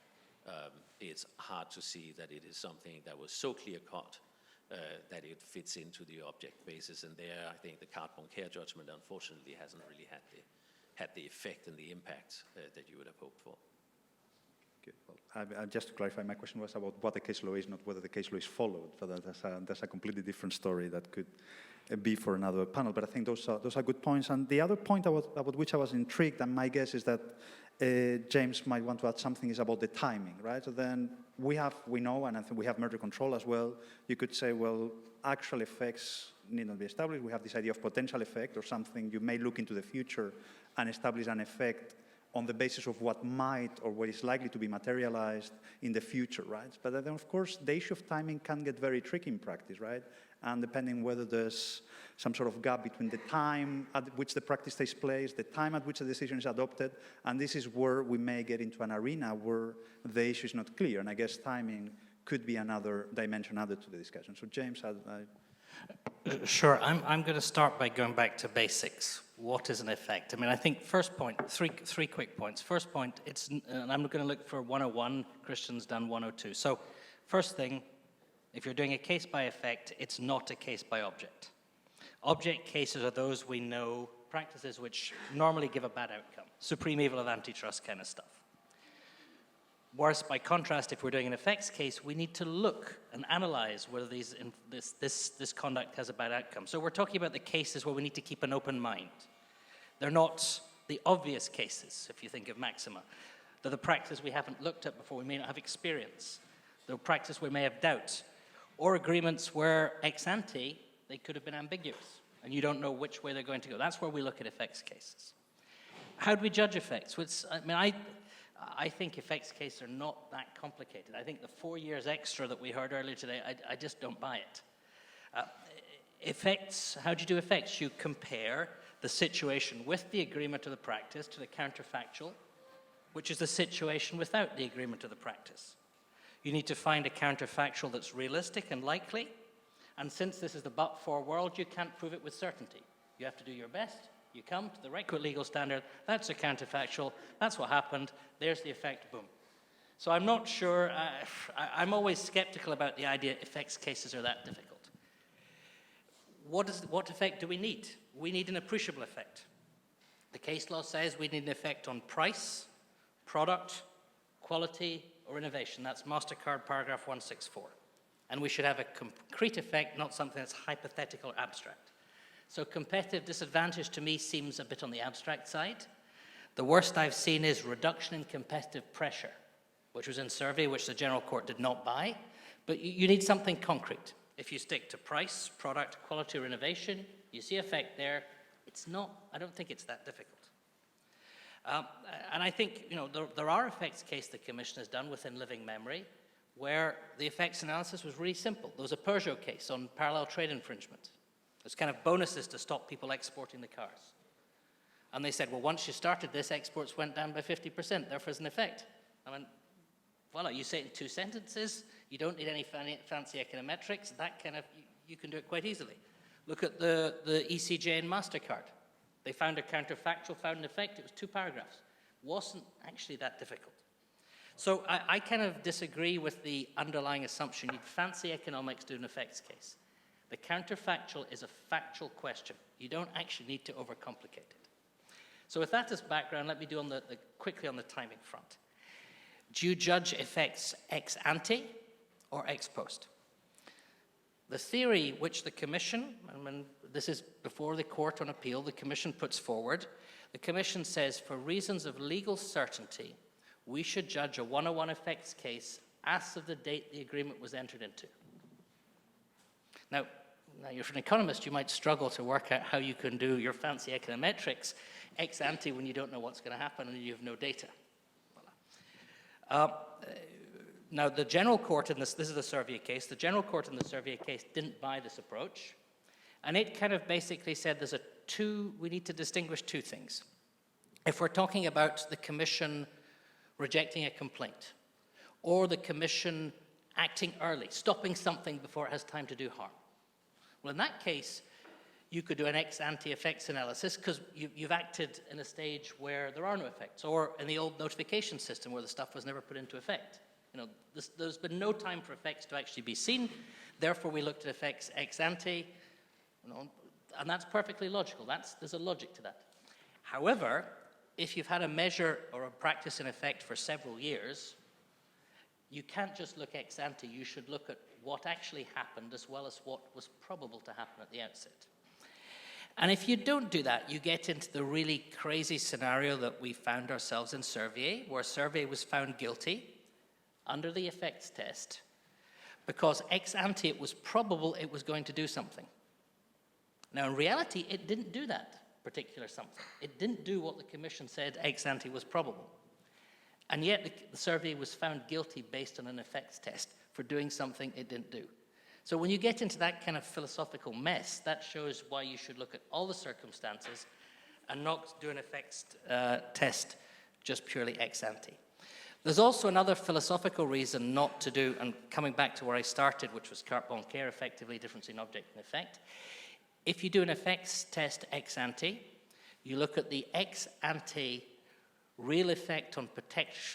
it's hard to see that it is something that was so clear-cut that it fits into the object basis. And there, I think the Cardboard Care judgment, unfortunately, hasn't really had the effect and the impact that you would have hoped for. Good. Well, just to clarify, my question was about what the case law is, not whether the case law is followed. But that's a completely different story that could be for another panel. But I think those are good points. And the other point about which I was intrigued, and my guess is that James might want to add something, is about the timing, right? So then we know, and I think we have merger control as well. You could say, well, actual effects need not be established. We have this idea of potential effect, or something you may look into the future and establish an effect on the basis of what might or what is likely to be materialized in the future, right? But then, of course, the issue of timing can get very tricky in practice, right? and depending whether there's some sort of gap between the time at which the practice takes place, the time at which the decision is adopted, and this is where we may get into an arena where the issue is not clear, and I guess timing could be another dimension added to the discussion. So James, Sure, I'm going to start by going back to basics. What is an effect? I mean, I think first point, three quick points. First point, and I'm going to look for 101, Christian's done 102. So first thing, if you're doing a case by effect, it's not a case by object. Object cases are those we know, practices which normally give a bad outcome. Supreme evil of antitrust kind of stuff. Whereas, by contrast, if we're doing an effects case, we need to look and analyze whether this conduct has a bad outcome. So we're talking about the cases where we need to keep an open mind. They're not the obvious cases, if you think of maxima. They're the practices we haven't looked at before, we may not have experience. They're practices we may have doubt. Or agreements where ex ante, they could have been ambiguous, and you don't know which way they're going to go. That's where we look at effects cases. How do we judge effects? I think effects cases are not that complicated. I think the 4 years extra that we heard earlier today, I just don't buy it. Effects, how do you do effects? You compare the situation with the agreement of the practice to the counterfactual, which is the situation without the agreement of the practice. You need to find a counterfactual that's realistic and likely, and since this is the but-for world, you can't prove it with certainty. You have to do your best. You come to the requisite legal standard, that's a counterfactual, that's what happened, there's the effect, boom. So I'm not sure, I'm always skeptical about the idea effects cases are that difficult. What effect do we need? We need an appreciable effect. The case law says we need an effect on price, product, quality, or innovation. That's MasterCard paragraph 164. And we should have a concrete effect, not something that's hypothetical or abstract. So competitive disadvantage to me seems a bit on the abstract side. The worst I've seen is reduction in competitive pressure, which was in survey, which the General Court did not buy. But you need something concrete. If you stick to price, product, quality, or innovation, you see effect there. I don't think it's that difficult. And I think, there are effects cases the Commission has done within living memory where the effects analysis was really simple. There was a Peugeot case on parallel trade infringement. There's kind of bonuses to stop people exporting the cars. And they said, well, once you started this, exports went down by 50%, therefore there's an effect. I went, voila, you say it in 2 sentences, you don't need any fancy econometrics, you can do it quite easily. Look at the ECJ and MasterCard. They found a counterfactual, found an effect, it was 2 paragraphs. Wasn't actually that difficult. So I kind of disagree with the underlying assumption you need fancy economics to do an effects case. The counterfactual is a factual question. You don't actually need to overcomplicate it. So with that as background, let me do quickly on the timing front. Do you judge effects ex ante or ex post? The theory which the Commission, this is before the Court on Appeal, the Commission puts forward, the Commission says for reasons of legal certainty, we should judge a 101 effects case as of the date the agreement was entered into. Now, you're an economist, you might struggle to work out how you can do your fancy econometrics ex ante when you don't know what's going to happen and you have no data. Voilà. Now, the General Court in this is the Servier case, the General Court in the Servier case didn't buy this approach, and it kind of basically said we need to distinguish 2 things. If we're talking about the Commission rejecting a complaint, or the Commission acting early, stopping something before it has time to do harm. Well, in that case, you could do an ex-ante effects analysis because you've acted in a stage where there are no effects, or in the old notification system where the stuff was never put into effect. There's been no time for effects to actually be seen, therefore we looked at effects ex-ante, and that's perfectly logical. There's a logic to that. However, if you've had a measure or a practice in effect for several years, you can't just look ex ante, you should look at what actually happened as well as what was probable to happen at the outset. And if you don't do that, you get into the really crazy scenario that we found ourselves in Servier, where Servier was found guilty under the effects test because ex ante it was probable it was going to do something. Now, in reality, it didn't do that particular something. It didn't do what the Commission said ex ante was probable. And yet the Servier was found guilty based on an effects test for doing something it didn't do. So when you get into that kind of philosophical mess, that shows why you should look at all the circumstances and not do an effects test just purely ex ante. There's also another philosophical reason not to do, and coming back to where I started, which was carte bancaire, effectively, difference in object and effect. If you do an effects test ex ante, you look at the ex ante real effect on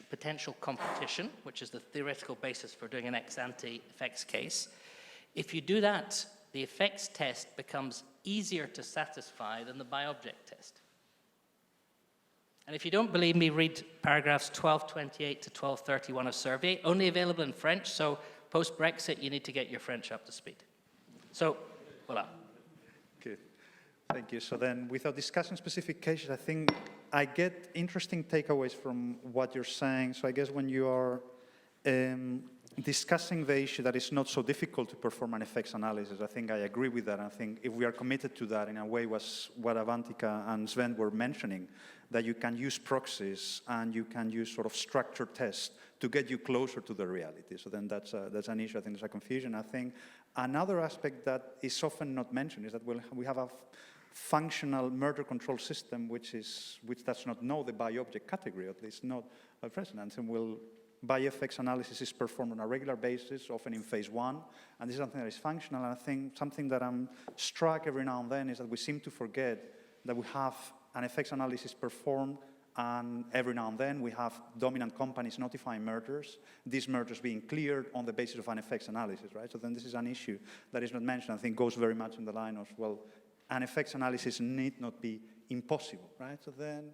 potential competition, which is the theoretical basis for doing an ex ante effects case. If you do that, the effects test becomes easier to satisfy than the by object test. And if you don't believe me, read paragraphs 1228 to 1231 of survey, only available in French, so post-Brexit, you need to get your French up to speed. So, voila. Good. Thank you. So then, without discussing specific cases, I think I get interesting takeaways from what you're saying. So I guess when you are discussing the issue that it's not so difficult to perform an effects analysis, I think I agree with that. I think if we are committed to that, in a way, was what Avantika and Sven were mentioning, that you can use proxies and you can use sort of structured tests to get you closer to the reality. So then that's an issue. I think there's a confusion. I think another aspect that is often not mentioned is that we have a functional merger control system which does not know the by-object category, at least not by precedence, and by-effects analysis is performed on a regular basis, often in phase one, and this is something that is functional. And I think something that I'm struck every now and then is that we seem to forget that we have an effects analysis performed, and every now and then we have dominant companies notifying mergers, these mergers being cleared on the basis of an effects analysis, right? So then this is an issue that is not mentioned. I think goes very much in the line of, well, an effects analysis need not be impossible, right? So then,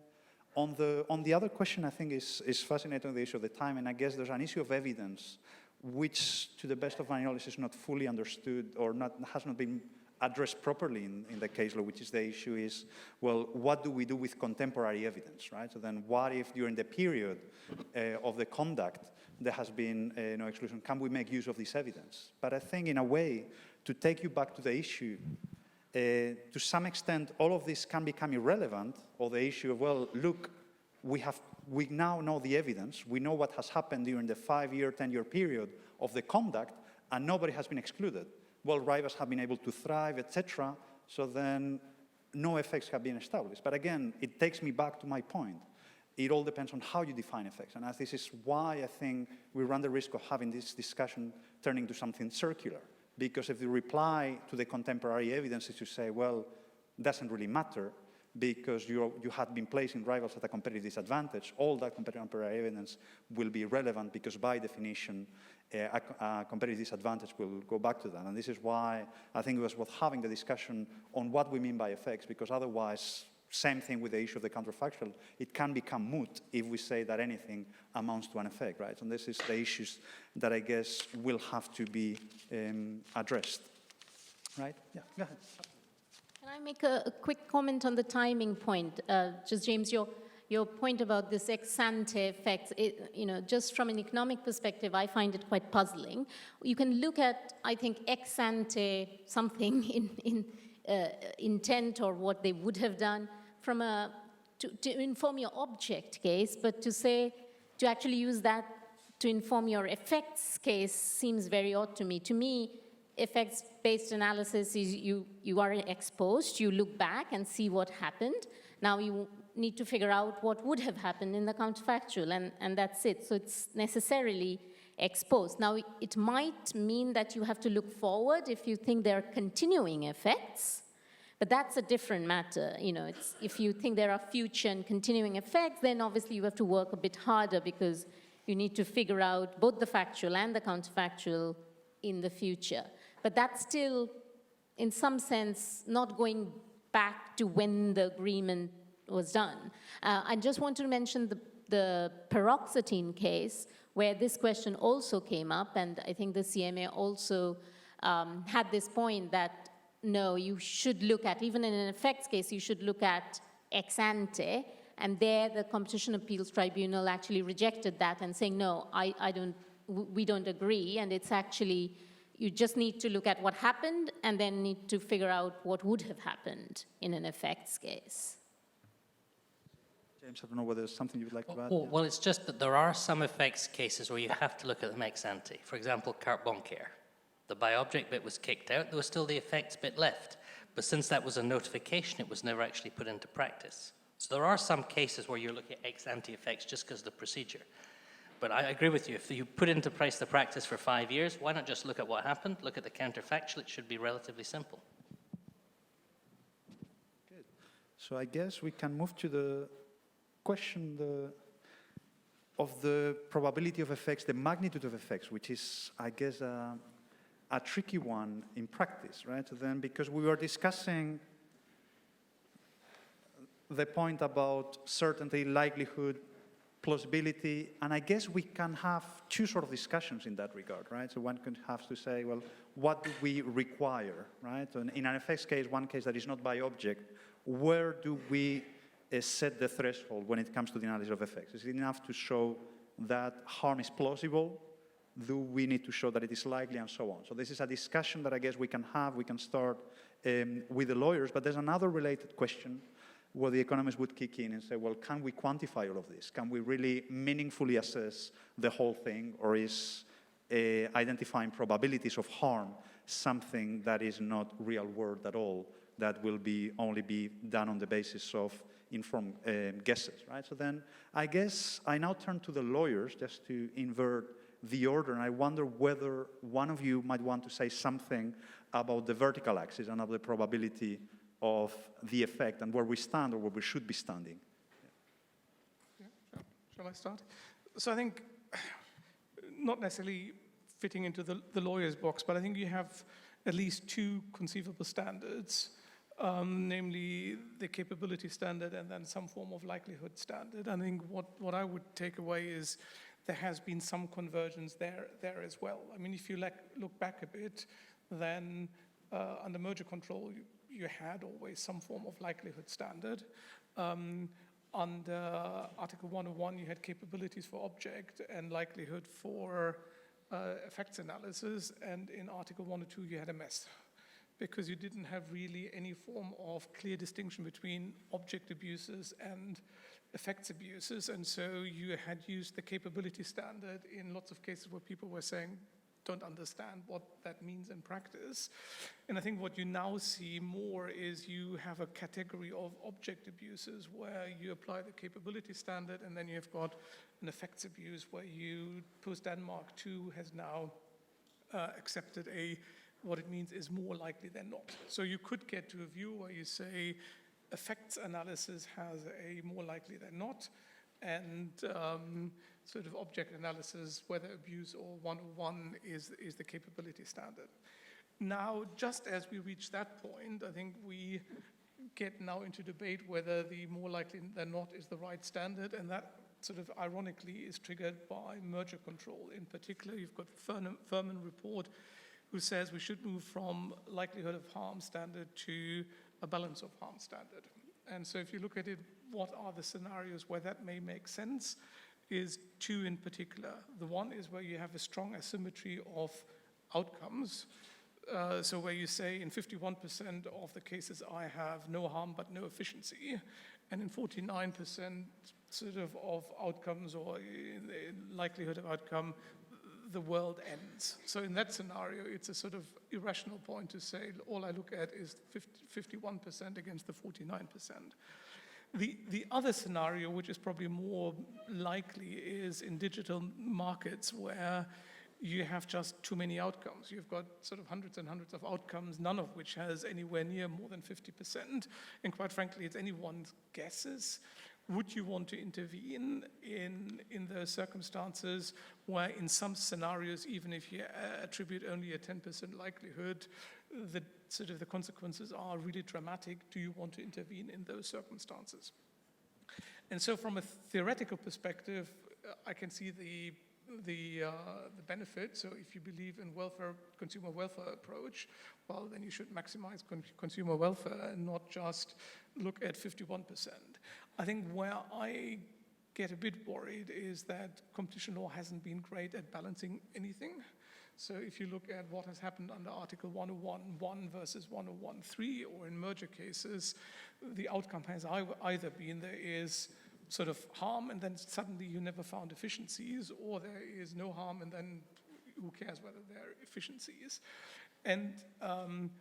on the other question, I think is fascinating, the issue of the time, and I guess there's an issue of evidence which, to the best of my knowledge, is not fully understood or has not been addressed properly in the case law, which is the issue is, well, what do we do with contemporary evidence, right? So then what if during the period of the conduct there has been no exclusion? Can we make use of this evidence? But I think in a way, to take you back to the issue, to some extent, all of this can become irrelevant, or the issue of, well, look, we now know the evidence, we know what has happened during the 5-year, 10-year period of the conduct, and nobody has been excluded. Well, rivals have been able to thrive, etc., so then no effects have been established. But again, it takes me back to my point. It all depends on how you define effects, and this is why I think we run the risk of having this discussion turning to something circular. Because if the reply to the contemporary evidence is to say, well, it doesn't really matter because you had been placing rivals at a competitive disadvantage, all that contemporary evidence will be relevant because by definition, a competitive disadvantage will go back to that. And this is why I think it was worth having the discussion on what we mean by effects, because otherwise, same thing with the issue of the counterfactual, it can become moot if we say that anything amounts to an effect, right? And this is the issues that I guess will have to be addressed, right? Yeah, go ahead. Can I make a quick comment on the timing point? Just James, your point about this ex-ante effects, just from an economic perspective, I find it quite puzzling. You can look at, I think, ex-ante something in intent or what they would have done from to inform your object case, but to actually use that to inform your effects case seems very odd to me. To me, effects-based analysis is you are exposed, you look back and see what happened. Now you need to figure out what would have happened in the counterfactual, and that's it. So it's necessarily exposed. Now, it might mean that you have to look forward if you think there are continuing effects, but that's a different matter. If you think there are future and continuing effects, then obviously you have to work a bit harder because you need to figure out both the factual and the counterfactual in the future. But that's still, in some sense, not going back to when the agreement was done. I just want to mention the paroxetine case, where this question also came up, and I think the CMA also had this point that, no, you should look at, even in an effects case, you should look at ex ante, and there the Competition Appeals Tribunal actually rejected that and saying, no, we don't agree, and it's actually, you just need to look at what happened and then need to figure out what would have happened in an effects case. James, I don't know whether there's something you would like to add. Well, it's just that there are some effects cases where you have to look at them ex ante. For example, carte bancaire. The by object bit was kicked out, there was still the effects bit left. But since that was a notification, it was never actually put into practice. So there are some cases where you're looking at ex-ante effects just because of the procedure. But I agree with you, if you put into place the practice for 5 years, why not just look at what happened, look at the counterfactual, it should be relatively simple. So I guess we can move to the question of the probability of effects, the magnitude of effects, which is, I guess, a tricky one in practice, right? Then, because we were discussing the point about certainty, likelihood, plausibility, and I guess we can have two sort of discussions in that regard, right? So one could have to say, well, what do we require, right? And in an effects case, one case that is not by object, where do we set the threshold when it comes to the analysis of effects? Is it enough to show that harm is plausible? Do we need to show that it is likely, and so on? So this is a discussion that I guess we can have. We can start with the lawyers, but there's another related question where the economists would kick in and say, well, can we quantify all of this? Can we really meaningfully assess the whole thing, or is identifying probabilities of harm something that is not real world at all, that will only be done on the basis of informed guesses, right? So then I guess I now turn to the lawyers just to invert the order, and I wonder whether one of you might want to say something about the vertical axis and of the probability of the effect and where we stand or where we should be standing. Yeah, sure. Shall I start? So I think, not necessarily fitting into the lawyer's box, but I think you have at least two conceivable standards, namely the capability standard and then some form of likelihood standard. I think what I would take away is there has been some convergence there as well. I mean, if you look back a bit, then under merger control, you had always some form of likelihood standard. Under Article 101, you had capabilities for object and likelihood for effects analysis, and in Article 102, you had a mess, because you didn't have really any form of clear distinction between object abuses and effects abuses, and so you had used the capability standard in lots of cases where people were saying, don't understand what that means in practice. And I think what you now see more is you have a category of object abuses where you apply the capability standard, and then you've got an effects abuse where post-Denmark 2 has now accepted what it means is more likely than not. So you could get to a view where you say effects analysis has a more likely than not, and sort of object analysis, whether abuse or 101 is the capability standard. Now, just as we reach that point, I think we get now into debate whether the more likely than not is the right standard, and that sort of ironically is triggered by merger control. In particular, you've got Furman report who says we should move from likelihood of harm standard to a balance of harm standard. And so if you look at it, what are the scenarios where that may make sense is two in particular. The one is where you have a strong asymmetry of outcomes. So where you say in 51% of the cases I have no harm but no efficiency, and in 49% sort of outcomes or likelihood of outcome, the world ends. So in that scenario, it's a sort of irrational point to say all I look at is 51% against the 49%. The other scenario, which is probably more likely, is in digital markets where you have just too many outcomes. You've got sort of hundreds and hundreds of outcomes, none of which has anywhere near more than 50%. And quite frankly, it's anyone's guesses. Would you want to intervene in those circumstances where in some scenarios, even if you attribute only a 10% likelihood, the consequences are really dramatic? Do you want to intervene in those circumstances? And so from a theoretical perspective, I can see the benefit. So if you believe in consumer welfare approach, well, then you should maximize consumer welfare and not just look at 51%. I think where I get a bit worried is that competition law hasn't been great at balancing anything. So if you look at what has happened under Article 101.1 versus 101.3, or in merger cases, the outcome has either been there is sort of harm and then suddenly you never found efficiencies, or there is no harm and then who cares whether they're efficiencies? And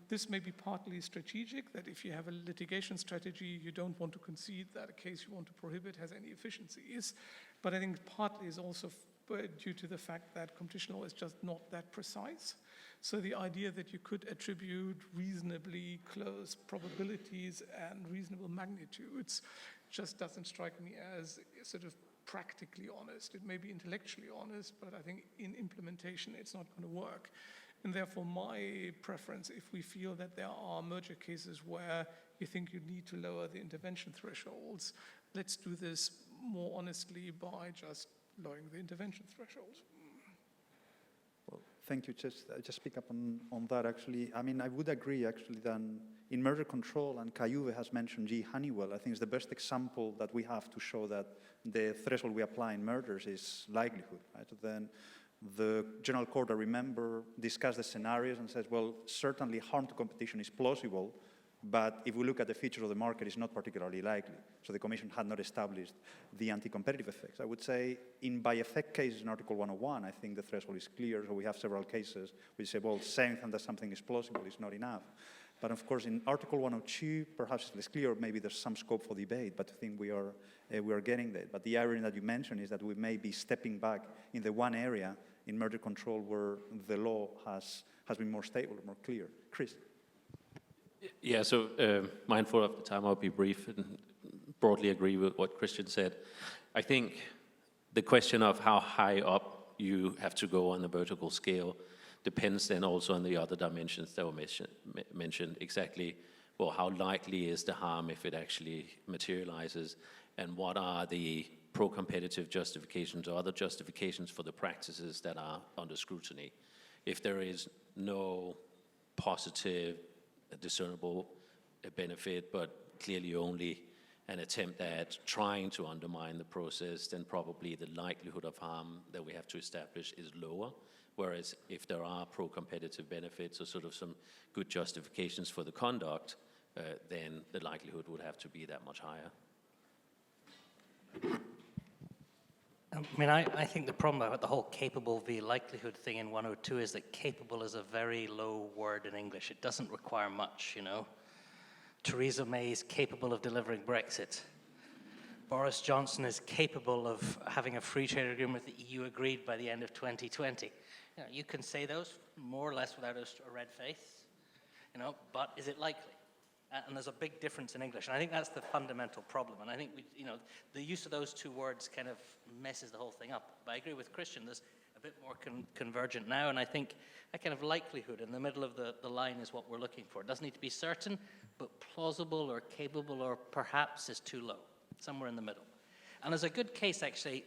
this may be partly strategic, that if you have a litigation strategy, you don't want to concede that a case you want to prohibit has any efficiencies. But I think partly is also due to the fact that competition law is just not that precise. So the idea that you could attribute reasonably close probabilities and reasonable magnitudes just doesn't strike me as sort of practically honest. It may be intellectually honest, but I think in implementation it's not going to work. And therefore my preference, if we feel that there are merger cases where you think you need to lower the intervention thresholds, let's do this more honestly by just lowering the intervention thresholds. Well, thank you. Just pick up on that, actually. I mean, I would agree, actually, that in merger control, and Cayuve has mentioned G. Honeywell, I think it's the best example that we have to show that the threshold we apply in mergers is likelihood, right? So then the General Court, I remember, discussed the scenarios and says, well, certainly harm to competition is plausible, but if we look at the feature of the market, it's not particularly likely. So the Commission had not established the anti-competitive effects. I would say in by-effect cases in Article 101, I think the threshold is clear. So we have several cases which say, well, saying that something is plausible is not enough. But of course, in Article 102, perhaps it's less clear. Maybe there's some scope for debate, but I think we are getting there. But the irony that you mentioned is that we may be stepping back in the one area in merger control where the law has been more stable, more clear. Chris? Yeah, so mindful of the time, I'll be brief and broadly agree with what Christian said. I think the question of how high up you have to go on the vertical scale depends then also on the other dimensions that were mentioned. Exactly, well, how likely is the harm if it actually materializes, and what are the pro-competitive justifications or other justifications for the practices that are under scrutiny. If there is no positive discernible benefit, but clearly only an attempt at trying to undermine the process, then probably the likelihood of harm that we have to establish is lower. Whereas if there are pro-competitive benefits or sort of some good justifications for the conduct, then the likelihood would have to be that much higher. I mean, I think the problem about the whole capable v. likelihood thing in 102 is that capable is a very low word in English. It doesn't require much, you know. Theresa May is capable of delivering Brexit. Boris Johnson is capable of having a free trade agreement with the EU agreed by the end of 2020. You know, you can say those more or less without a red face, you know, but is it likely? And there's a big difference in English. And I think that's the fundamental problem. And I think, the use of those two words kind of messes the whole thing up. But I agree with Christian, there's a bit more convergent now. And I think that kind of likelihood in the middle of the line is what we're looking for. It doesn't need to be certain, but plausible or capable or perhaps is too low, somewhere in the middle. And there's a good case, actually,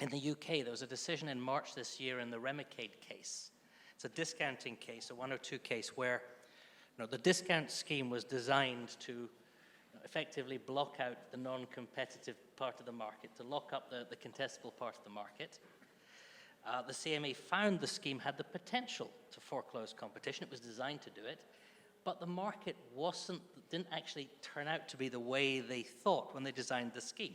in the UK. There was a decision in March this year in the Remicade case. It's a discounting case, a 102 case, where the discount scheme was designed to effectively block out the non-competitive part of the market, to lock up the contestable part of the market. The CMA found the scheme had the potential to foreclose competition. It was designed to do it, but the market didn't actually turn out to be the way they thought when they designed the scheme.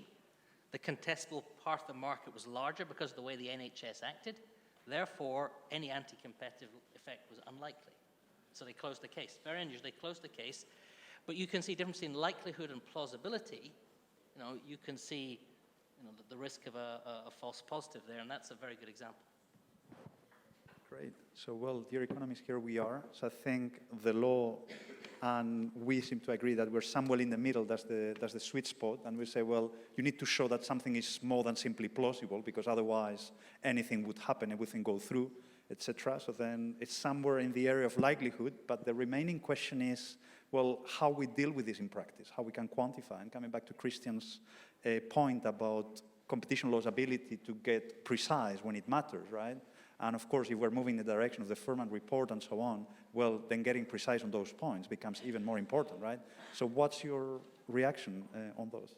The contestable part of the market was larger because of the way the NHS acted. Therefore, any anti-competitive effect was unlikely. So they closed the case. Very unusually, they closed the case. But you can see difference in likelihood and plausibility. You can see the risk of a false positive there, and that's a very good example. Great. So, well, dear economists, here we are. So I think the law, and we seem to agree that we're somewhere in the middle. That's the sweet spot. And we say, well, you need to show that something is more than simply plausible, because otherwise anything would happen, everything go through, etc. So then it's somewhere in the area of likelihood. But the remaining question is, well, how we deal with this in practice, how we can quantify. And coming back to Christian's point about competition law's ability to get precise when it matters, right? And of course, if we're moving in the direction of the Furman report and so on, well, then getting precise on those points becomes even more important, right? So what's your reaction on those?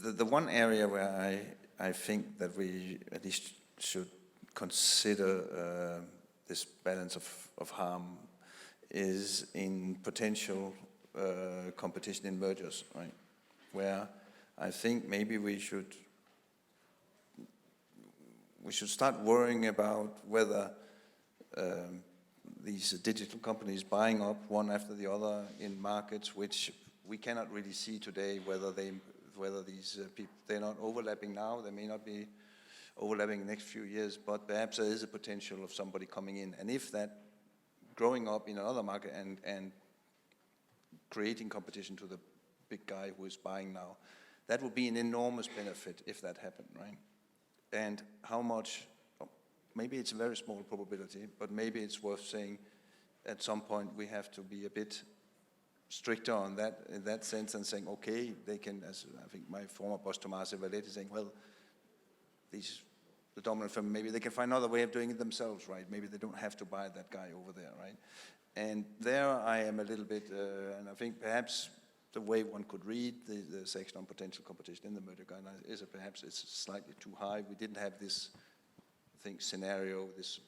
The one area where I think that we at least should consider this balance of harm is in potential competition in mergers, right? Where I think maybe we should we should start worrying about whether these digital companies buying up one after the other in markets which we cannot really see today, whether these people, they're not overlapping now, they may not be overlapping in the next few years, but perhaps there is a potential of somebody coming in. And if that growing up in another market and creating competition to the big guy who is buying now, that would be an enormous benefit if that happened, right? And how much, maybe it's a very small probability, but maybe it's worth saying at some point we have to be a bit stricter on that, in that sense, and saying, okay, they can, as I think my former boss Tommaso Valletti saying, well, the dominant firm, maybe they can find another way of doing it themselves, right? Maybe they don't have to buy that guy over there, right? And there I am a little bit, and I think perhaps the way one could read the section on potential competition in the merger guidelines is that perhaps it's slightly too high. We didn't have this, I think, scenario, this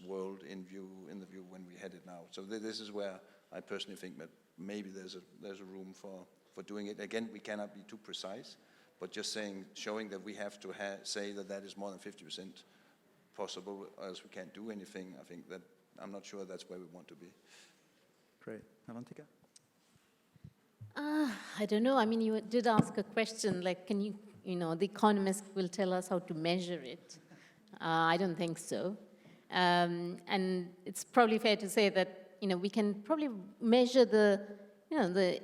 world in the view when we had it now. So this is where I personally think that maybe there's a room for doing it. Again, we cannot be too precise, but just showing that we have to say that is more than 50% possible, else we can't do anything. I think that I'm not sure that's where we want to be. Great. Avantika? I don't know. I mean, you did ask a question, like, can you, the economist will tell us how to measure it. I don't think so. And it's probably fair to say that, we can probably measure the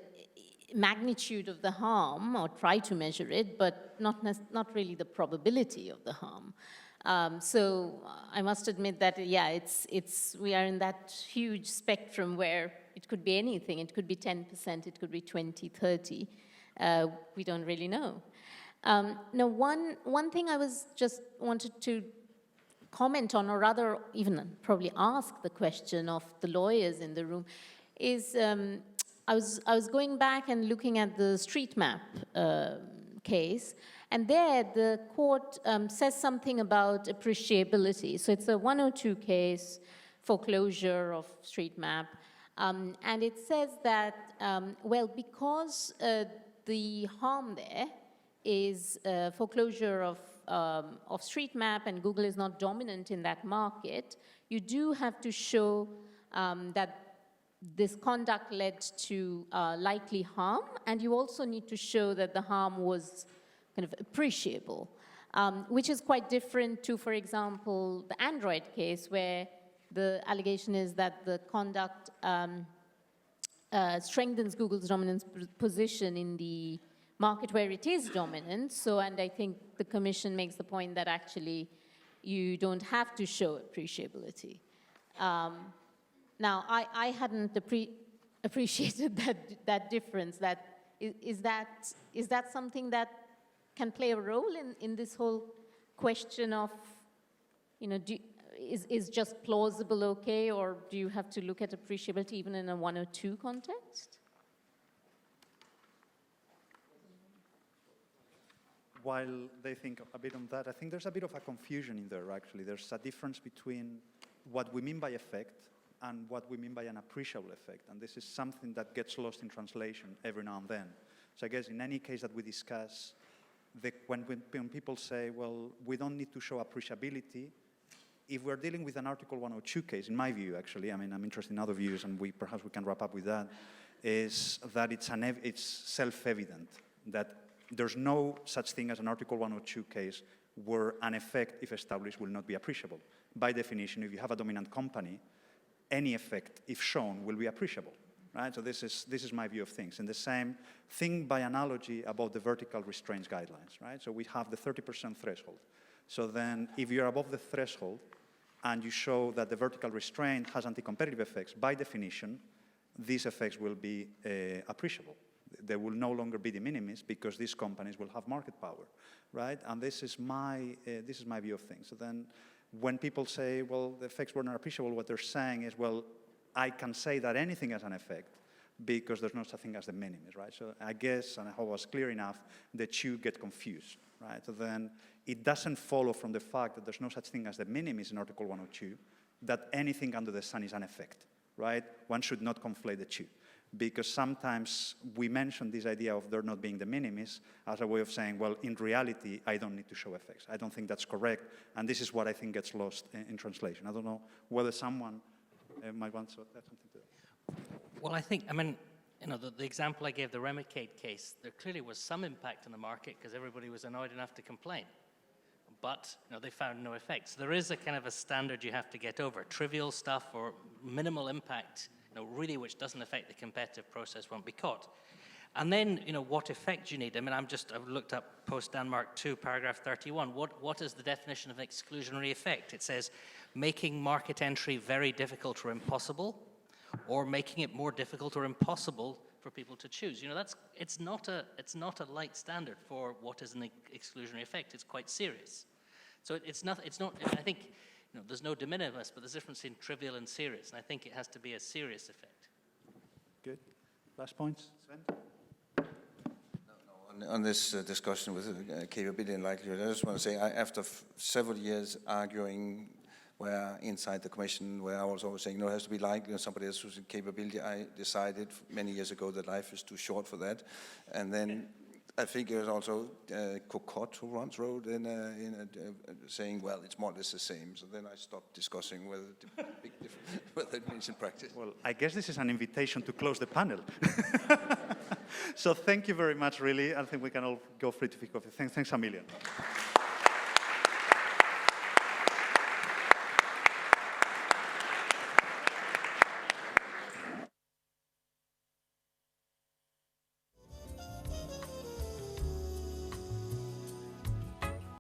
magnitude of the harm, or try to measure it, but not really the probability of the harm. So I must admit that, yeah, we are in that huge spectrum where it could be anything. It could be 10%, it could be 20, 30. We don't really know. Now, one thing I wanted to comment on, or rather even probably ask the question of the lawyers in the room, is I was going back and looking at the street map case, and there the court says something about appreciability. So it's a 102 case, foreclosure of street map, and it says that, well, because the harm there is foreclosure of street map, and Google is not dominant in that market, you do have to show that this conduct led to likely harm, and you also need to show that the harm was kind of appreciable, which is quite different to, for example, the Android case, where the allegation is that the conduct strengthens Google's dominant position in the market where it is dominant. So, and I think the Commission makes the point that actually you don't have to show appreciability. Now, I hadn't appreciated that difference. Is that something that can play a role in this whole question of, is just plausible okay, or do you have to look at appreciability even in a 102 context? While they think a bit on that, I think there's a bit of a confusion in there, actually. There's a difference between what we mean by effect and what we mean by an appreciable effect. And this is something that gets lost in translation every now and then. So I guess in any case that we discuss, when people say, well, we don't need to show appreciability, if we're dealing with an Article 102 case, in my view, actually, I mean, I'm interested in other views, and perhaps we can wrap up with that, is that it's self-evident that there's no such thing as an Article 102 case where an effect, if established, will not be appreciable. By definition, if you have a dominant company, any effect, if shown, will be appreciable, right? So this is my view of things. And the same thing by analogy about the vertical restraints guidelines, right? So we have the 30% threshold. So then if you're above the threshold and you show that the vertical restraint has anti-competitive effects, by definition, these effects will be appreciable. They will no longer be de minimis because these companies will have market power, right? And this is my view of things. So then when people say, well, the effects were not appreciable, what they're saying is, well, I can say that anything has an effect because there's no such thing as the minimis, right? So I guess, and I hope I was clear enough, the two get confused, right? So then it doesn't follow from the fact that there's no such thing as the minimis in Article 102 that anything under the sun is an effect, right? One should not conflate the two. because sometimes we mention this idea of there not being de minimis as a way of saying, well, in reality, I don't need to show effects. I don't think that's correct, and this is what I think gets lost in translation. I don't know whether someone might want to add something to that. Well, I think, I mean, you know, the example I gave, the Remicade case, there clearly was some impact on the market because everybody was annoyed enough to complain. But, you know, they found no effects. There is a kind of a standard you have to get over. Trivial stuff or minimal impact, you know, really which doesn't affect the competitive process won't be caught. And then, you know, what effect you need. I mean, I've looked up post-Denmark 2, paragraph 31. What is the definition of an exclusionary effect? It says, making market entry very difficult or impossible, or making it more difficult or impossible for people to choose. You know, it's not a light standard for what is an exclusionary effect. It's quite serious. So it's not, I think, you know, there's no de minimis, but there's a difference in trivial and serious, and I think it has to be a serious effect. Good. Last points, Sven? On this discussion with capability and likelihood, I just want to say, after several years arguing where inside the Commission, where I was always saying, no, it has to be likely and somebody else who's in capability, I decided many years ago that life is too short for that. And then I think it was also Cocotte who once wrote saying, well, it's more or less the same. So then I stopped discussing whether whether it means in practice. Well, I guess this is an invitation to close the panel. So thank you very much, really. I think we can all go free to coffee. Thanks a million.